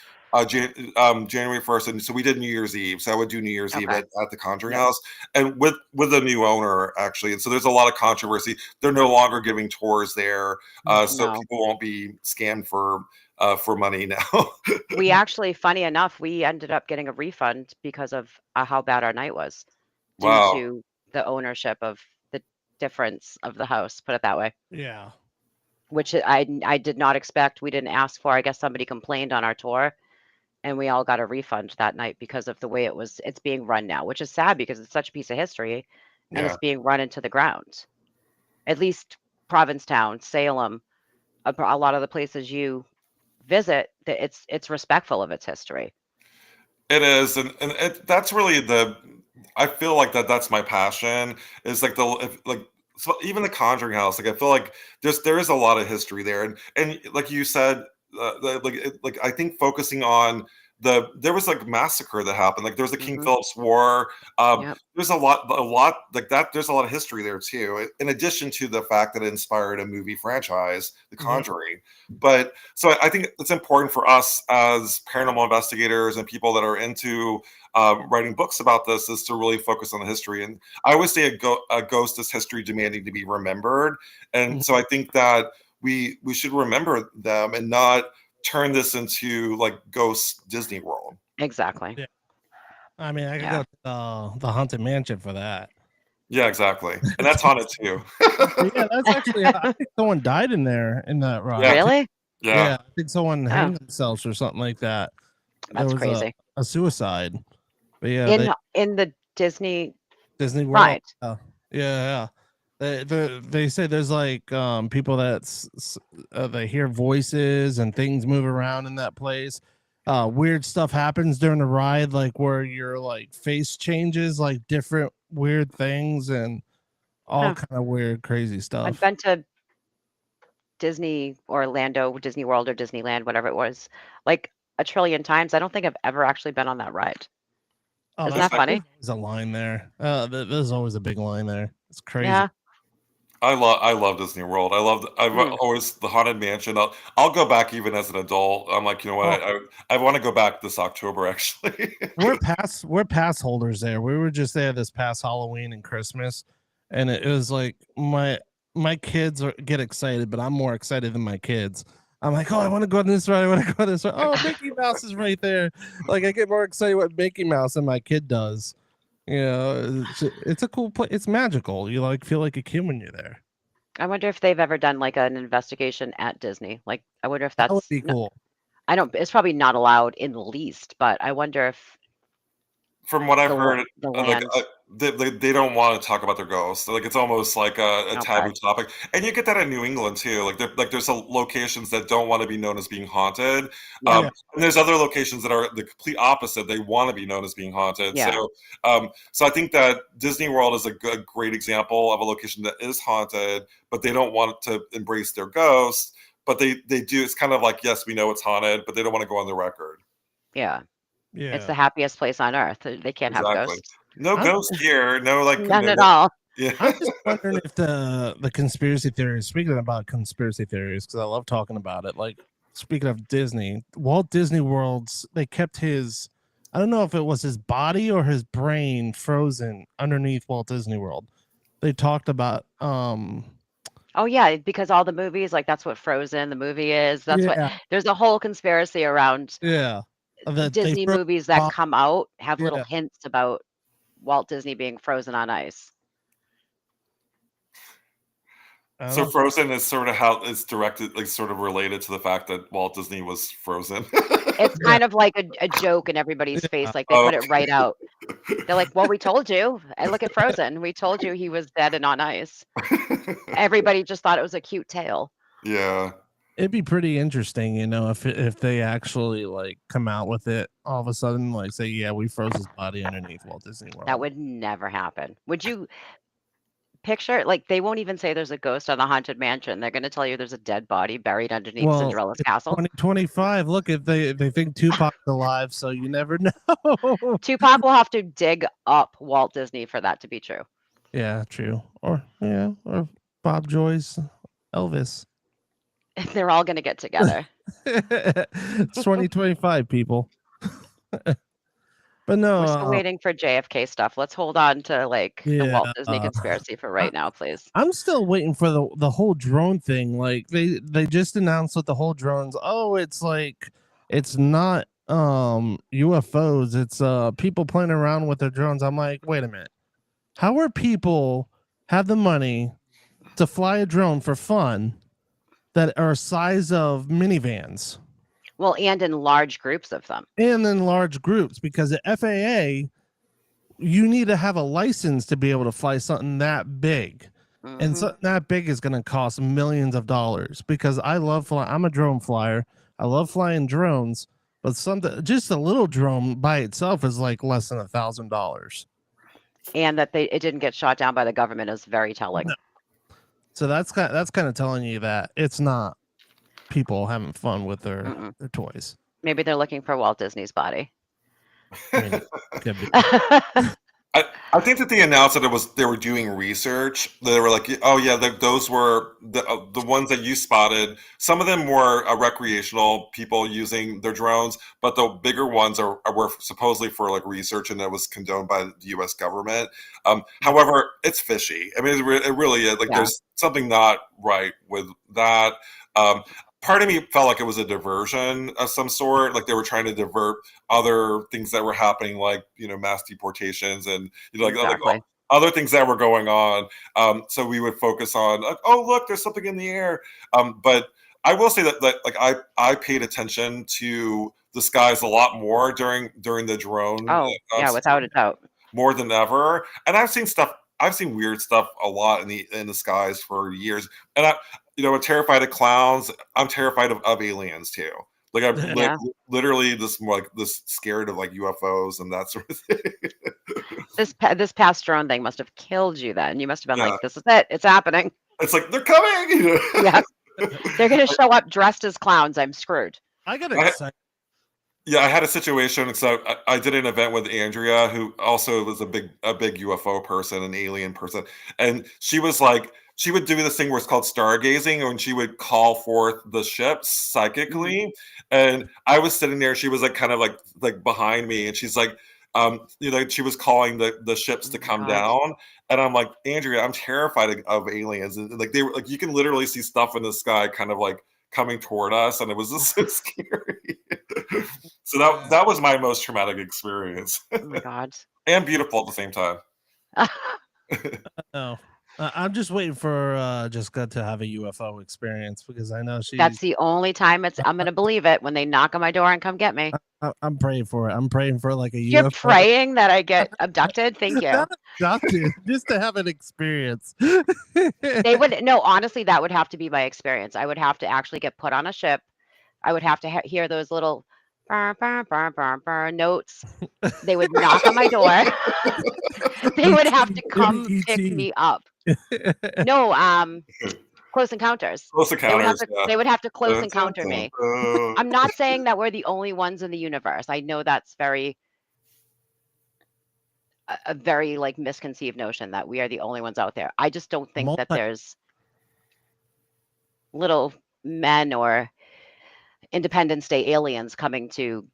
S8: January 1st, and so we did New Year's Eve. So I would do New Year's Eve
S4: Okay.
S8: at the Conjuring
S4: Yep.
S8: House, and with a new owner actually. And so there's a lot of controversy. They're no longer giving tours there, so
S4: No.
S8: people won't be scammed for money now.
S4: We actually, funny enough, we ended up getting a refund because of how bad our night was due
S8: Wow.
S4: to the ownership of the difference of the house, put it that way,
S3: Yeah.
S4: which I did not expect. We didn't ask for. I guess somebody complained on our tour and we all got a refund that night because of the way it's being run now, which is sad because it's such a piece of history and
S8: Yeah.
S4: it's being run into the ground. At least Provincetown, Salem, a lot of the places you visit, that it's respectful of its history.
S8: It is, and that's really I feel like that's my passion. Is like so even the Conjuring House. Like I feel like there is a lot of history there, and like you said, like I think focusing on there was like massacre that happened. Like there was the King
S4: Mhm.
S8: Philip's War.
S4: Yep.
S8: There's a lot like that. There's a lot of history there too. In addition to the fact that it inspired a movie franchise, The
S3: Mhm.
S8: Conjuring. But so I think it's important for us as paranormal investigators and people that are into writing books about this is to really focus on the history. And I always say a ghost is history demanding to be remembered. And so I think that we should remember them and not turn this into like Ghost Disney World.
S4: Exactly.
S3: Yeah. I mean, I could
S4: Yeah.
S3: go to the Haunted Mansion for that.
S8: Yeah, exactly. And that's haunted too.
S3: Yeah, that's actually, I think someone died in there in that ride.
S8: Yeah.
S4: Really?
S8: Yeah.
S3: I think someone
S4: Oh.
S3: hanged themselves or something like that. There
S4: That's
S3: was
S4: crazy.
S3: a suicide. But yeah,
S4: In the Disney
S3: Disney World.
S4: ride.
S3: Yeah. They say there's like people they hear voices and things move around in that place. Weird stuff happens during the ride, like where your like face changes, like different weird things and all
S4: Huh.
S3: kind of weird, crazy
S4: I've
S3: stuff.
S4: been to Disney, Orlando, Disney World or Disneyland, whatever it was, like a trillion times. I don't think I've ever actually been on that ride.
S3: Oh,
S4: Isn't that funny?
S3: There's a line there. There's always a big line there. It's crazy.
S4: Yeah.
S8: I love Disney World. I've always the Haunted Mansion. I'll go back even as an adult. I'm like, you know what? I want to go back this October actually.
S3: we're pass holders there. We were just there this past Halloween and Christmas, and it was like my kids get excited, but I'm more excited than my kids. I'm like, oh, I want to go on this ride. I want to go on this ride. Oh, Mickey Mouse is right there. Like I get more excited with Mickey Mouse than my kid does. You know, it's a cool place. It's magical. You like feel like a kid when you're there.
S4: I wonder if they've ever done like an investigation at Disney. Like, I wonder if
S3: That would
S4: that's
S3: be cool.
S4: I don't. It's probably not allowed in the least, but I wonder if
S8: From what I've heard,
S4: the
S8: like
S4: land.
S8: they don't want to talk about their ghosts. Like it's almost like a taboo topic, and you get that in New England too. Like there's locations that don't want to be known as being haunted,
S4: Yeah.
S8: and there's other locations that are the complete opposite. They want to be known as being haunted.
S4: Yeah.
S8: So I think that Disney World is a great example of a location that is haunted, but they don't want to embrace their ghosts. But they do. It's kind of like, yes, we know it's haunted, but they don't want to go on the record.
S4: Yeah.
S3: Yeah,
S4: It's the happiest place on earth. They can't have
S8: Exactly.
S4: ghosts.
S8: No ghost here. No like
S4: None at all.
S8: Yeah.
S3: I'm just wondering if the conspiracy theories. Speaking about conspiracy theories, because I love talking about it. Like speaking of Disney, Walt Disney World's they kept his. I don't know if it was his body or his brain frozen underneath Walt Disney World. They talked about
S4: Oh yeah, because all the movies, like that's what Frozen the movie is. That's what there's a whole conspiracy around Disney movies that come out have little hints about Walt Disney being frozen on ice.
S8: So Frozen is sort of how it's directed, like sort of related to the fact that Walt Disney was frozen.
S4: It's kind of like a joke in everybody's face, like, they put it right out. They're like, "Well, we told you." And look at Frozen. We told you he was dead and on ice. Everybody just thought it was a cute tale.
S8: Yeah.
S3: It'd be pretty interesting, if they actually like come out with it all of a sudden, like say, yeah, we froze his body underneath Walt Disney World.
S4: That would never happen. Would you picture like they won't even say there's a ghost on the haunted mansion. They're going to tell you there's a dead body buried underneath Cinderella's castle.
S3: 2025. Look, if they think Tupac's alive, so you never know.
S4: Tupac will have to dig up Walt Disney for that to be true.
S3: Yeah, true. Or Bob Joyce, Elvis.
S4: They're all going to get together.
S3: It's 2025, people. But no,
S4: we're still waiting for JFK stuff. Let's hold on to the Walt Disney conspiracy for right now, please.
S3: I'm still waiting for the whole drone thing. Like they just announced with the whole drones. Oh, it's like it's not UFOs. It's people playing around with their drones. I'm like, wait a minute. How are people have the money to fly a drone for fun that are size of minivans?
S4: Well, and in large groups of them.
S3: And in large groups, because the FAA, you need to have a license to be able to fly something that big. Mm-hmm. And something that big is going to cost millions of dollars, because I love flying. I'm a drone flyer. I love flying drones, but just a little drone by itself is like less than $1,000.
S4: And that it didn't get shot down by the government is very telling.
S3: No. So that's kind of telling you that it's not people having fun with their toys.
S4: Maybe they're looking for Walt Disney's body.
S3: I mean, could be.
S8: I think that they announced that they were doing research. They were like, oh yeah, those were the ones that you spotted. Some of them were recreational people using their drones, but the bigger ones were supposedly for like research, and that was condoned by the U.S. government. However, it's fishy. I mean, it really is. Like, there's something not right with that. Part of me felt like it was a diversion of some sort, like they were trying to divert other things that were happening, like, mass deportations and, like other things that were going on. So we would focus on, like, oh, look, there's something in the air. But I will say that like I paid attention to the skies a lot more during the drone.
S4: Oh, yeah, without a doubt.
S8: More than ever. And I've seen weird stuff a lot in the skies for years. And I'm terrified of clowns. I'm terrified of aliens too. Like I'm literally this scared of like UFOs and that sort of thing.
S4: This past drone thing must have killed you then. You must have been like, this is it. It's happening.
S8: It's like, they're coming.
S4: Yeah. They're going to show up dressed as clowns. I'm screwed.
S3: I got excited.
S8: Yeah, I had a situation. So I did an event with Andrea, who also was a big UFO person, an alien person. And she was like, she would do this thing where it's called stargazing, and she would call forth the ships psychically. Mm-hmm. And I was sitting there. She was like kind of like behind me, and she's like, she was calling the ships to come down. And I'm like, Andrea, I'm terrified of aliens. And like they were like, you can literally see stuff in the sky, kind of like coming toward us, and it was just so scary. So that was my most traumatic experience.
S4: Oh my God.
S8: And beautiful at the same time.
S3: No. I'm just waiting for Jessica to have a UFO experience, because I know
S4: that's the only time I'm going to believe it, when they knock on my door and come get me.
S3: I'm praying for it. I'm praying for like a
S4: You're
S3: UFO.
S4: praying that I get abducted? Thank you.
S3: Not abducted, just to have an experience.
S4: Honestly, that would have to be my experience. I would have to actually get put on a ship. I would have to hear those little burr, burr, burr, burr, burr notes. They would knock on my door. They would have to come pick me up. No, Close Encounters.
S8: Close Encounters.
S4: They would have to close encounter me. I'm not saying that we're the only ones in the universe. I know that's a very like misconceived notion that we are the only ones out there. I just don't think that there's little men or Independence Day aliens coming to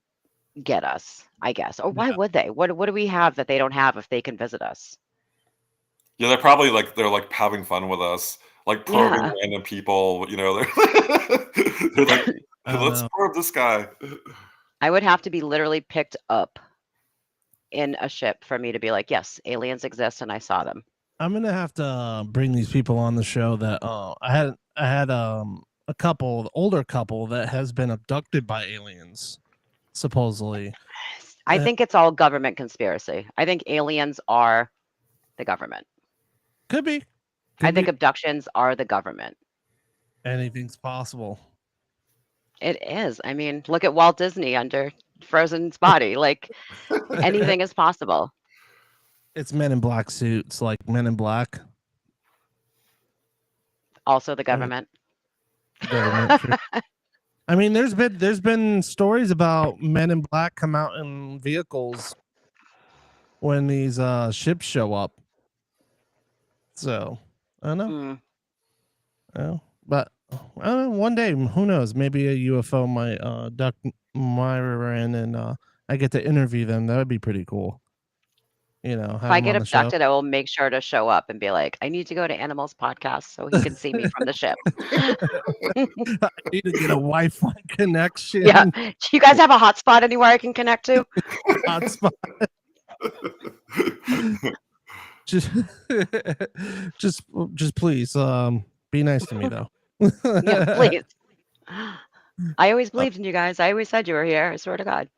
S4: get us, I guess. Or why would they? What do we have that they don't have if they can visit us?
S8: Yeah, they're probably they're having fun with us, like probing random people. They're like, let's probe this guy.
S4: I would have to be literally picked up in a ship for me to be like, yes, aliens exist and I saw them.
S3: I'm gonna have to bring these people on the show that I had a older couple that has been abducted by aliens. supposedly.
S4: I think it's all government conspiracy. I think aliens are the government.
S3: Could be.
S4: I think abductions are the government.
S3: Anything's possible.
S4: It is. I mean, look at Walt Disney under Frozen's body. Like anything is possible.
S3: It's Men in Black suits, like Men in Black.
S4: Also the government.
S3: Government. True. I mean, there's been stories about Men in Black come out in vehicles when these ships show up. So I don't know. Oh, but I don't know, one day, who knows? Maybe a UFO might duck Myra in, and I get to interview them. That would be pretty cool. You know,
S4: if I get abducted, I will make sure to show up and be like, I need to go to Animals podcast so he can see me from the ship.
S3: I need to get a Wi-Fi connection.
S4: Yeah. Do you guys have a hotspot anywhere I can connect to?
S3: Hotspot. just please, be nice to me though.
S4: Yeah, please. I always believed in you guys. I always said you were here. I swear to God.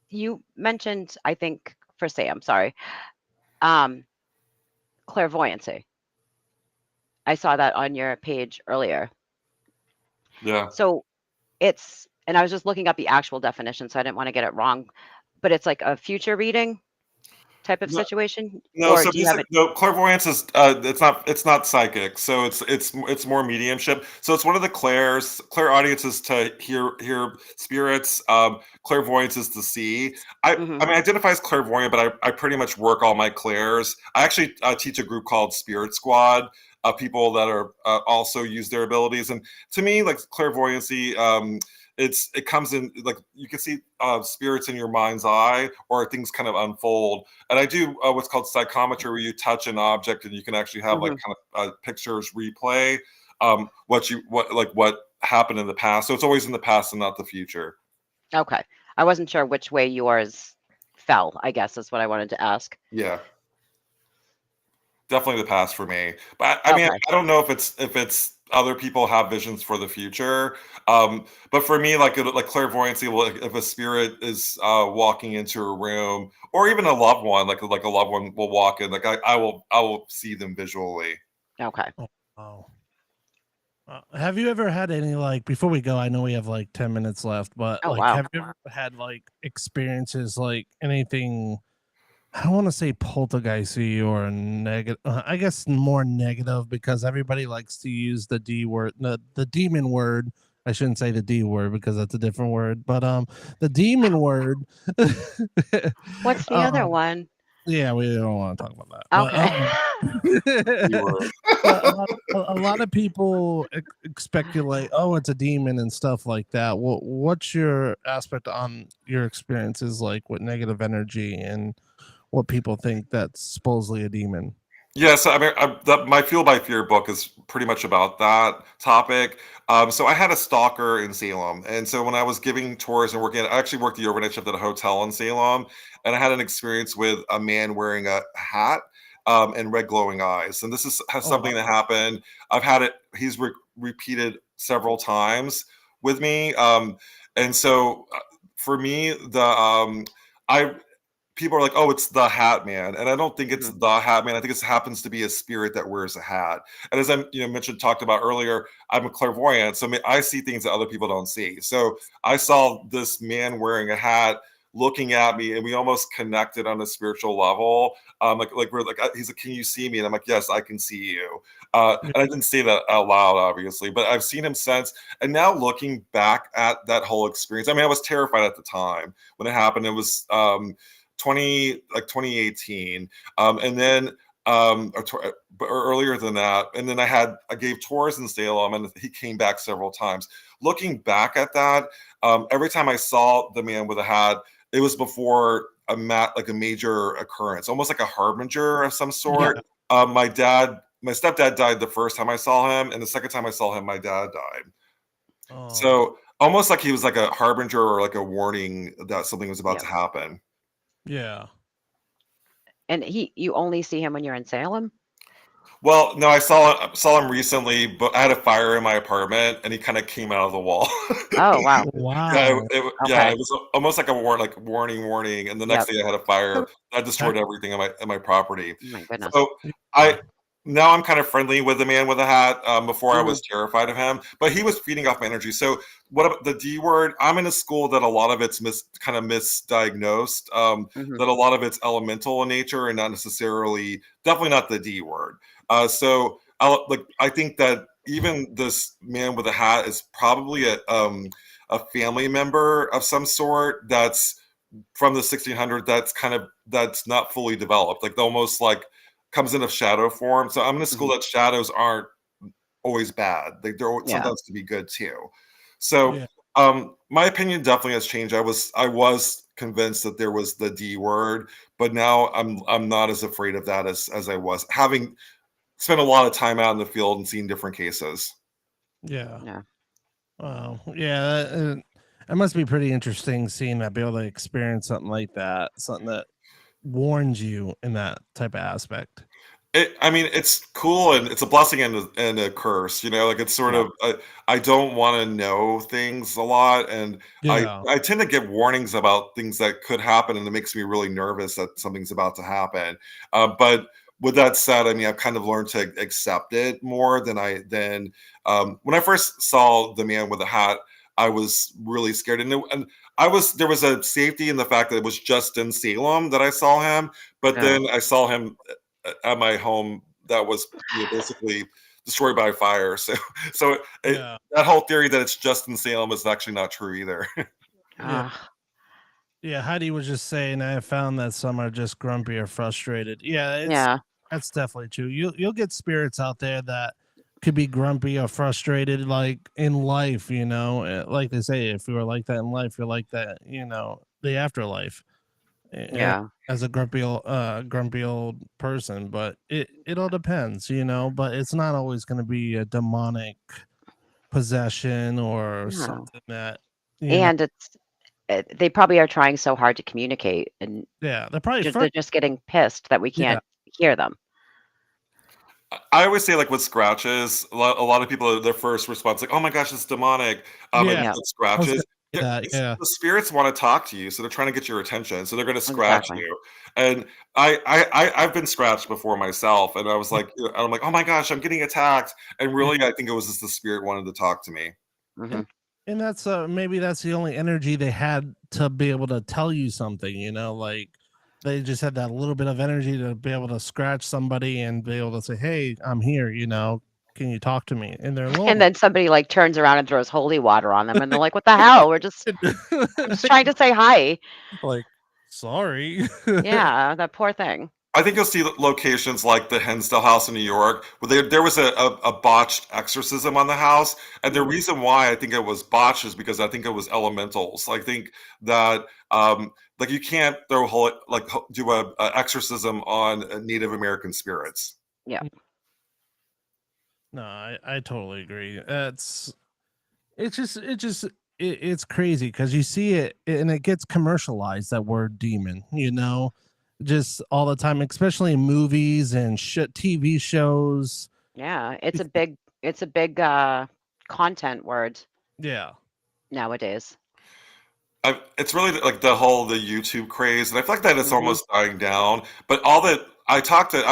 S4: You mentioned, I think for Sam, sorry, clairvoyancy. I saw that on your page earlier.
S8: Yeah.
S4: So it's, and I was just looking up the actual definition, so I didn't want to get it wrong, but it's like a future reading type of situation.
S8: No,
S4: or
S8: so
S4: do you have
S8: no, clairvoyance is it's not psychic, so it's more mediumship. So it's one of the clairaudience is to hear spirits. Clairvoyance is to see. I mean, I identify as clairvoyant, but I pretty much work all my clairs. I actually teach a group called Spirit Squad. People that are also use their abilities, and to me, like clairvoyancy, it comes in like you can see spirits in your mind's eye, or things kind of unfold. And I do what's called psychometry, where you touch an object and you can actually have like kind of pictures replay what happened in the past. So it's always in the past and not the future.
S4: Okay, I wasn't sure which way yours fell, I guess is what I wanted to ask.
S8: Yeah. Definitely the past for me, but I mean, I don't know if it's other people have visions for the future, but for me, like clairvoyancy, if a spirit is walking into a room, or even a loved one, like a loved one will walk in, like I will see them visually.
S4: Okay.
S3: Oh. Have you ever had any, like, before we go, I know we have like 10 minutes left, but have you ever had like experiences, like anything, I don't want to say poltergeisty or negative, I guess more negative, because everybody likes to use the D word, the demon word. I shouldn't say the D word because that's a different word, but the demon word.
S4: What's the other one?
S3: Yeah, we don't want to talk about that.
S4: Okay.
S3: A lot of people speculate, oh, it's a demon and stuff like that. Well, what's your aspect on your experiences, like with negative energy and what people think that's supposedly a demon?
S8: Yeah, so I mean, my Fuel by Fear book is pretty much about that topic. So I had a stalker in Salem, and so when I was giving tours and working, I actually worked the overnight shift at a hotel in Salem, and I had an experience with a man wearing a hat and red glowing eyes. And this is something that happened. I've had it. He's repeated several times with me, and so for me, people are like, oh, it's the Hat Man. And I don't think it's the Hat Man. I think it happens to be a spirit that wears a hat. And as I talked about earlier, I'm a clairvoyant. So I see things that other people don't see. So I saw this man wearing a hat looking at me, and we almost connected on a spiritual level. He's like, can you see me? And I'm like, yes, I can see you. And I didn't say that out loud, obviously, but I've seen him since. And now looking back at that whole experience, I mean, I was terrified at the time when it happened. It was 2018, and then earlier than that, and then I gave tours in Salem, and he came back several times. Looking back at that, every time I saw the man with a hat, it was before a major occurrence, almost like a harbinger of some sort. Yeah. My stepdad died the first time I saw him, and the second time I saw him, my dad died. Oh. So almost like he was like a harbinger or like a warning that something was about to happen.
S3: Yeah.
S4: And you only see him when you're in Salem?
S8: Well, no, I saw him recently, but I had a fire in my apartment, and he kind of came out of the wall.
S4: Oh, wow.
S8: Yeah,
S3: Wow.
S8: yeah,
S4: Okay.
S8: it was almost like a warning, and the next
S4: Yep.
S8: day I had a fire that destroyed everything in my property.
S4: Oh my goodness.
S8: So I now I'm kind of friendly with the man with the hat. Before I
S4: Mhm.
S8: was terrified of him, but he was feeding off my energy. So what about the D word? I'm in a school that a lot of it's kind of misdiagnosed.
S4: Mhm.
S8: That a lot of it's elemental in nature and not necessarily, definitely not the D word. I think that even this man with a hat is probably a family member of some sort that's from the 1600s that's not fully developed, like almost like comes in a shadow form. So I'm in a school
S4: Mhm.
S8: that shadows aren't always bad. They're
S4: Yeah.
S8: sometimes to be good too. So
S3: Yeah.
S8: my opinion definitely has changed. I was convinced that there was the D word, but now I'm not as afraid of that as I was, having spent a lot of time out in the field and seen different cases.
S3: Yeah.
S4: Yeah.
S3: Wow. Yeah. It must be pretty interesting seeing that, be able to experience something like that, something that warns you in that type of aspect.
S8: I mean, it's cool and it's a blessing and a curse. Like it's sort
S4: Yeah.
S8: of. I don't want to know things a lot, and I
S3: Yeah.
S8: I tend to get warnings about things that could happen, and it makes me really nervous that something's about to happen. But with that said, I mean, I've kind of learned to accept it more than when I first saw the man with the hat. I was really scared, and there was a safety in the fact that it was just in Salem that I saw him, but
S4: Yeah.
S8: then I saw him at my home that was basically destroyed by fire. So
S3: Yeah.
S8: that whole theory that it's just in Salem is actually not true either.
S3: Yeah.
S4: Ah,
S3: Yeah. Heidi was just saying, I found that some are just grumpy or frustrated. Yeah.
S4: yeah.
S3: That's definitely true. You'll get spirits out there that could be grumpy or frustrated, like in life, like they say, if you were like that in life, you're like that, the afterlife.
S4: Yeah.
S3: As a grumpy old person, but it all depends, but it's not always going to be a demonic possession or
S4: No.
S3: something that,
S4: And they probably are trying so hard to communicate, and
S3: yeah, they're probably
S4: they're just getting pissed that we
S3: yeah,
S4: can't hear them.
S8: I always say, like with scratches, a lot of people, their first response, like, "Oh my gosh, it's demonic," and
S3: yeah,
S8: you
S4: Yeah.
S8: get
S3: I was
S8: scratches.
S3: gonna say that, yeah,
S8: The spirits want to talk to you, so they're trying to get your attention. So they're going to scratch
S4: Exactly.
S8: you. And I've been scratched before myself, and I was like, I'm like, "Oh my gosh, I'm getting attacked," and
S3: yeah.
S8: really, I think it was just the spirit wanted to talk to me.
S4: Mhm.
S3: And that's maybe that's the only energy they had to be able to tell you something, like they just had that little bit of energy to be able to scratch somebody and be able to say, "Hey, I'm here, can you talk to me?" And they're
S4: And
S3: lonely.
S4: then somebody, like, turns around and throws holy water on them, and they're like, "What the hell? I'm just trying to say hi."
S3: Like, sorry.
S4: Yeah, that poor thing.
S8: I think you'll see locations like the Hensdale House in New York, where there was a botched exorcism on the house, and the
S4: Mhm.
S8: reason why I think it was botched is because I think it was elementals. I think that like you can't do a exorcism on Native American spirits.
S4: Yeah.
S3: No, I totally agree. It's crazy because you see it and it gets commercialized, that word demon, just all the time, especially in movies and shit TV shows.
S4: Yeah, it's a big, content word
S3: Yeah.
S4: nowadays.
S8: It's really like the YouTube craze, and I feel like that it's
S4: Mhm.
S8: almost dying down. But all that I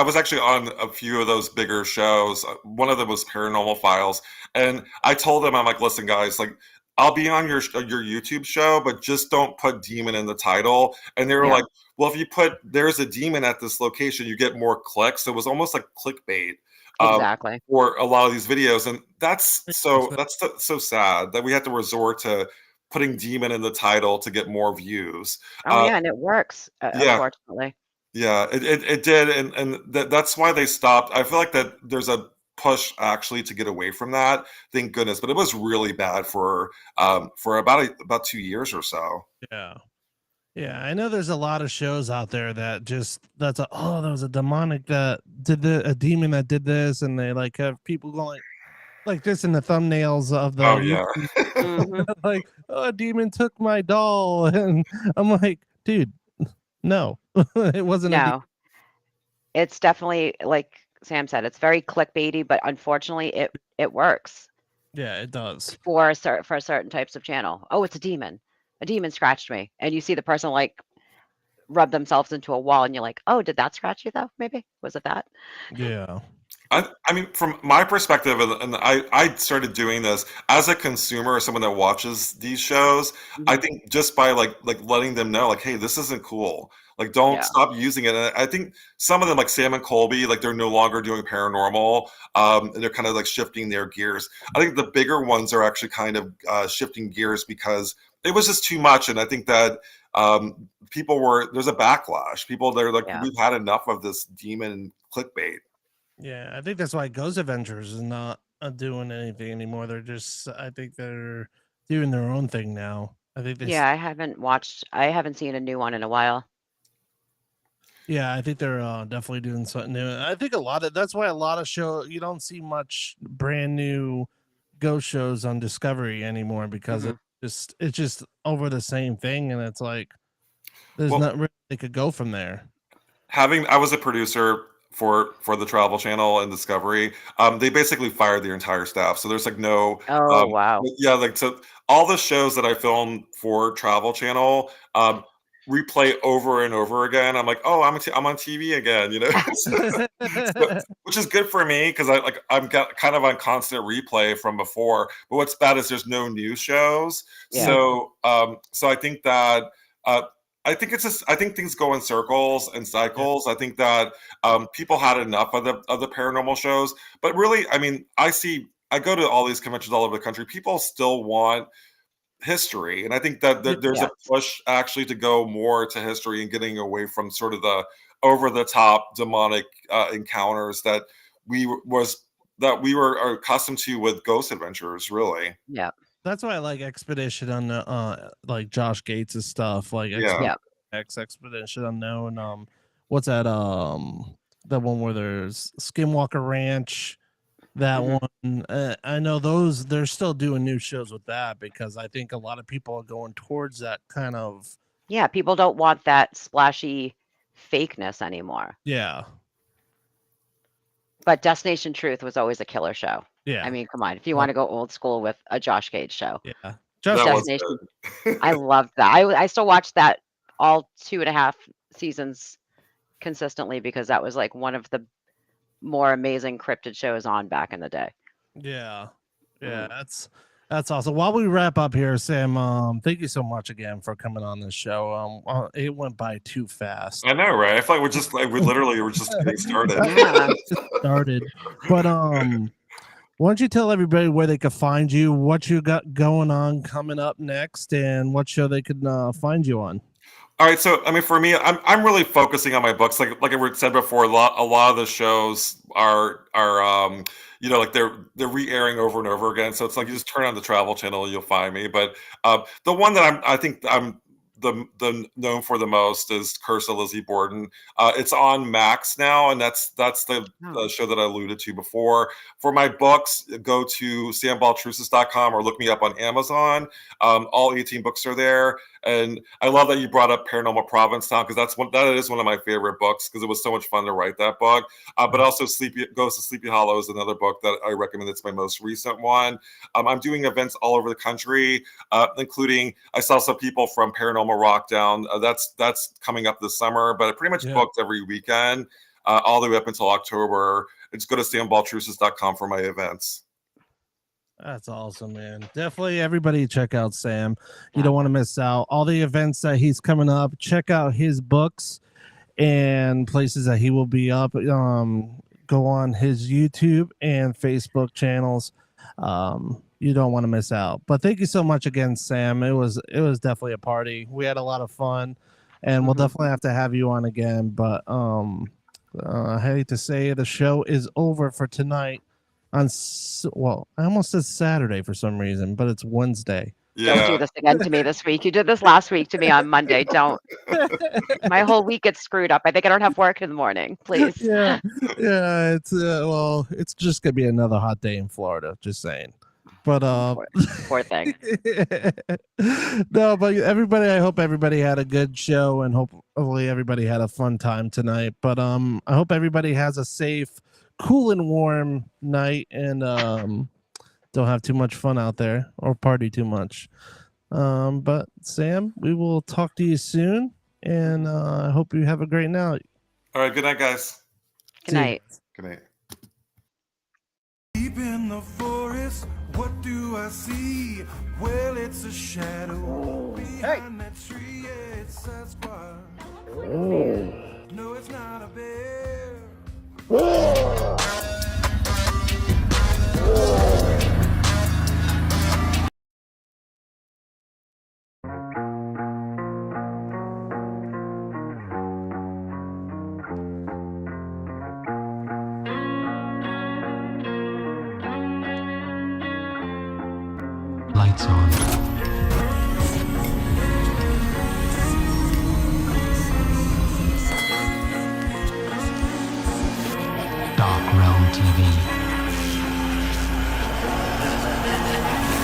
S8: was actually on a few of those bigger shows. One of them was Paranormal Files, and I told them, I'm like, listen, guys, like I'll be on your YouTube show, but just don't put demon in the title. And they were
S4: Yeah,
S8: like, well, if you put there's a demon at this location, you get more clicks. It was almost like clickbait. Um,
S4: exactly.
S8: for a lot of these videos, and
S3: It's-
S8: so sad that we have to resort to putting demon in the title to get more views.
S4: Oh,
S8: Uh,
S4: yeah, and it works,
S8: yeah,
S4: unfortunately.
S8: yeah, it did, and that's why they stopped. I feel like that there's a push actually to get away from that. Thank goodness, but it was really bad for about 2 years or so.
S3: Yeah. Yeah, I know there's a lot of shows out there that there was a demonic that did a demon that did this, and they like have people going like this in the thumbnails of the
S8: Oh yeah.
S3: YouTube,
S4: Mhm.
S3: like, "Oh, a demon took my doll," and I'm like, dude, no, it wasn't a demon.
S4: No, it's definitely, like, Sam said, it's very clickbaity, but unfortunately, it works
S3: Yeah, it does.
S4: for certain types of channel. Oh, it's a demon. A demon scratched me, and you see the person like rub themselves into a wall, and you're like, oh, did that scratch you though? Maybe was it that?
S3: Yeah.
S8: I mean, from my perspective, and I started doing this as a consumer, someone that watches these shows. I
S4: Mhm.
S8: think just by like letting them know, like, hey, this isn't cool. Like, don't
S4: Yeah.
S8: stop using it. And I think some of them, like Sam and Colby, like they're no longer doing paranormal, and they're kind of like shifting their gears. I think the bigger ones are actually kind of shifting gears because it was just too much, and I think that there's a backlash. People, they're like,
S4: Yeah.
S8: we've had enough of this demon clickbait.
S3: Yeah, I think that's why Ghost Adventures is not doing anything anymore. I think they're doing their own thing now. I think
S4: Yeah, I haven't seen a new one in a while.
S3: yeah, I think they're definitely doing something new. I think that's why a lot of you don't see much brand new ghost shows on Discovery anymore because
S4: Mhm.
S3: it's just over the same thing, and it's like there's
S8: Well,
S3: not really they could go from there.
S8: I was a producer for the Travel Channel and Discovery. They basically fired their entire staff, so there's like no
S4: Oh, wow.
S8: yeah, like so all the shows that I filmed for Travel Channel replay over and over again. I'm like, oh, I'm on TV again, you know. Which is good for me because I'm kind of on constant replay from before. But what's bad is there's no new shows.
S4: Yeah.
S8: So I think that I think I think things go in circles and cycles. I think that people had enough of the paranormal shows, but really, I mean, I go to all these conventions all over the country. People still want history, and I think that there's a
S4: Yes.
S8: push actually to go more to history and getting away from sort of the over the top demonic encounters that we were accustomed to with Ghost Adventures. Really,
S4: Yeah.
S3: That's why I like Expedition on like Josh Gates' stuff, like
S8: yeah.
S4: Yeah.
S3: Expedition Unknown. What's that? The one where there's Skinwalker Ranch. That
S4: Mhm.
S3: one. I know those. They're still doing new shows with that because I think a lot of people are going towards that kind of.
S4: Yeah, people don't want that splashy fakeness anymore.
S3: Yeah.
S4: But Destination Truth was always a killer show.
S3: Yeah.
S4: I mean, come on. If you want to go old school with a Josh Gage show.
S3: Yeah.
S8: That was
S4: Destination.
S8: good.
S4: I loved that. I still watch that all 2.5 seasons consistently because that was like one of the more amazing cryptid shows on back in the day.
S3: Yeah. Yeah.
S4: Mhm.
S3: That's awesome. While we wrap up here, Sam, thank you so much again for coming on this show. It went by too fast.
S8: I know, right? I feel like we literally were just getting started.
S4: Yeah.
S3: Started, but why don't you tell everybody where they could find you, what you got going on coming up next, and what show they could find you on?
S8: All right, so I mean, for me, I'm really focusing on my books. Like I said before, a lot of the shows are you know, like they're re-airing over and over again. So it's like you just turn on the Travel Channel, you'll find me. But the one that I think I'm the known for the most is Curse of Lizzie Borden. It's on Max now, and that's the
S4: Oh.
S8: show that I alluded to before. For my books, go to sambaltrusis.com or look me up on Amazon. All 18 books are there. And I love that you brought up Paranormal Provincetown because that is one of my favorite books because it was so much fun to write that book. But also Ghost of Sleepy Hollow is another book that I recommend. It's my most recent one. I'm doing events all over the country, including I saw some people from Paranormal Rockdown. That's coming up this summer, but I pretty much booked every weekend all the way up until October. Just go to sambaltrusis.com for my events.
S3: That's awesome, man. Definitely everybody check out Sam. You don't want to miss out. All the events that he's coming up, check out his books and places that he will be up. Go on his YouTube and Facebook channels. You don't want to miss out. But thank you so much again, Sam. It was definitely a party. We had a lot of fun, and we'll definitely have to have you on again. But I hate to say the show is over for tonight. I almost said Saturday for some reason, but it's Wednesday.
S8: Yeah.
S4: Don't do this again to me this week. You did this last week to me on Monday. Don't. My whole week gets screwed up. I think I don't have work in the morning. Please.
S3: Yeah. It's it's just gonna be another hot day in Florida. Just saying. But
S4: Poor thing.
S3: no, but everybody, I hope everybody had a good show, and hopefully everybody had a fun time tonight. But I hope everybody has a safe, cool and warm night, and don't have too much fun out there or party too much. But Sam, we will talk to you soon, and I hope you have a great night.
S8: All right, good night, guys.
S4: Good night.
S8: Good night.
S9: Deep in the forest, what do I see? Well, it's a shadow behind that tree. Yeah, it's Sasquatch. No, it's not a bear.
S10: Lights on.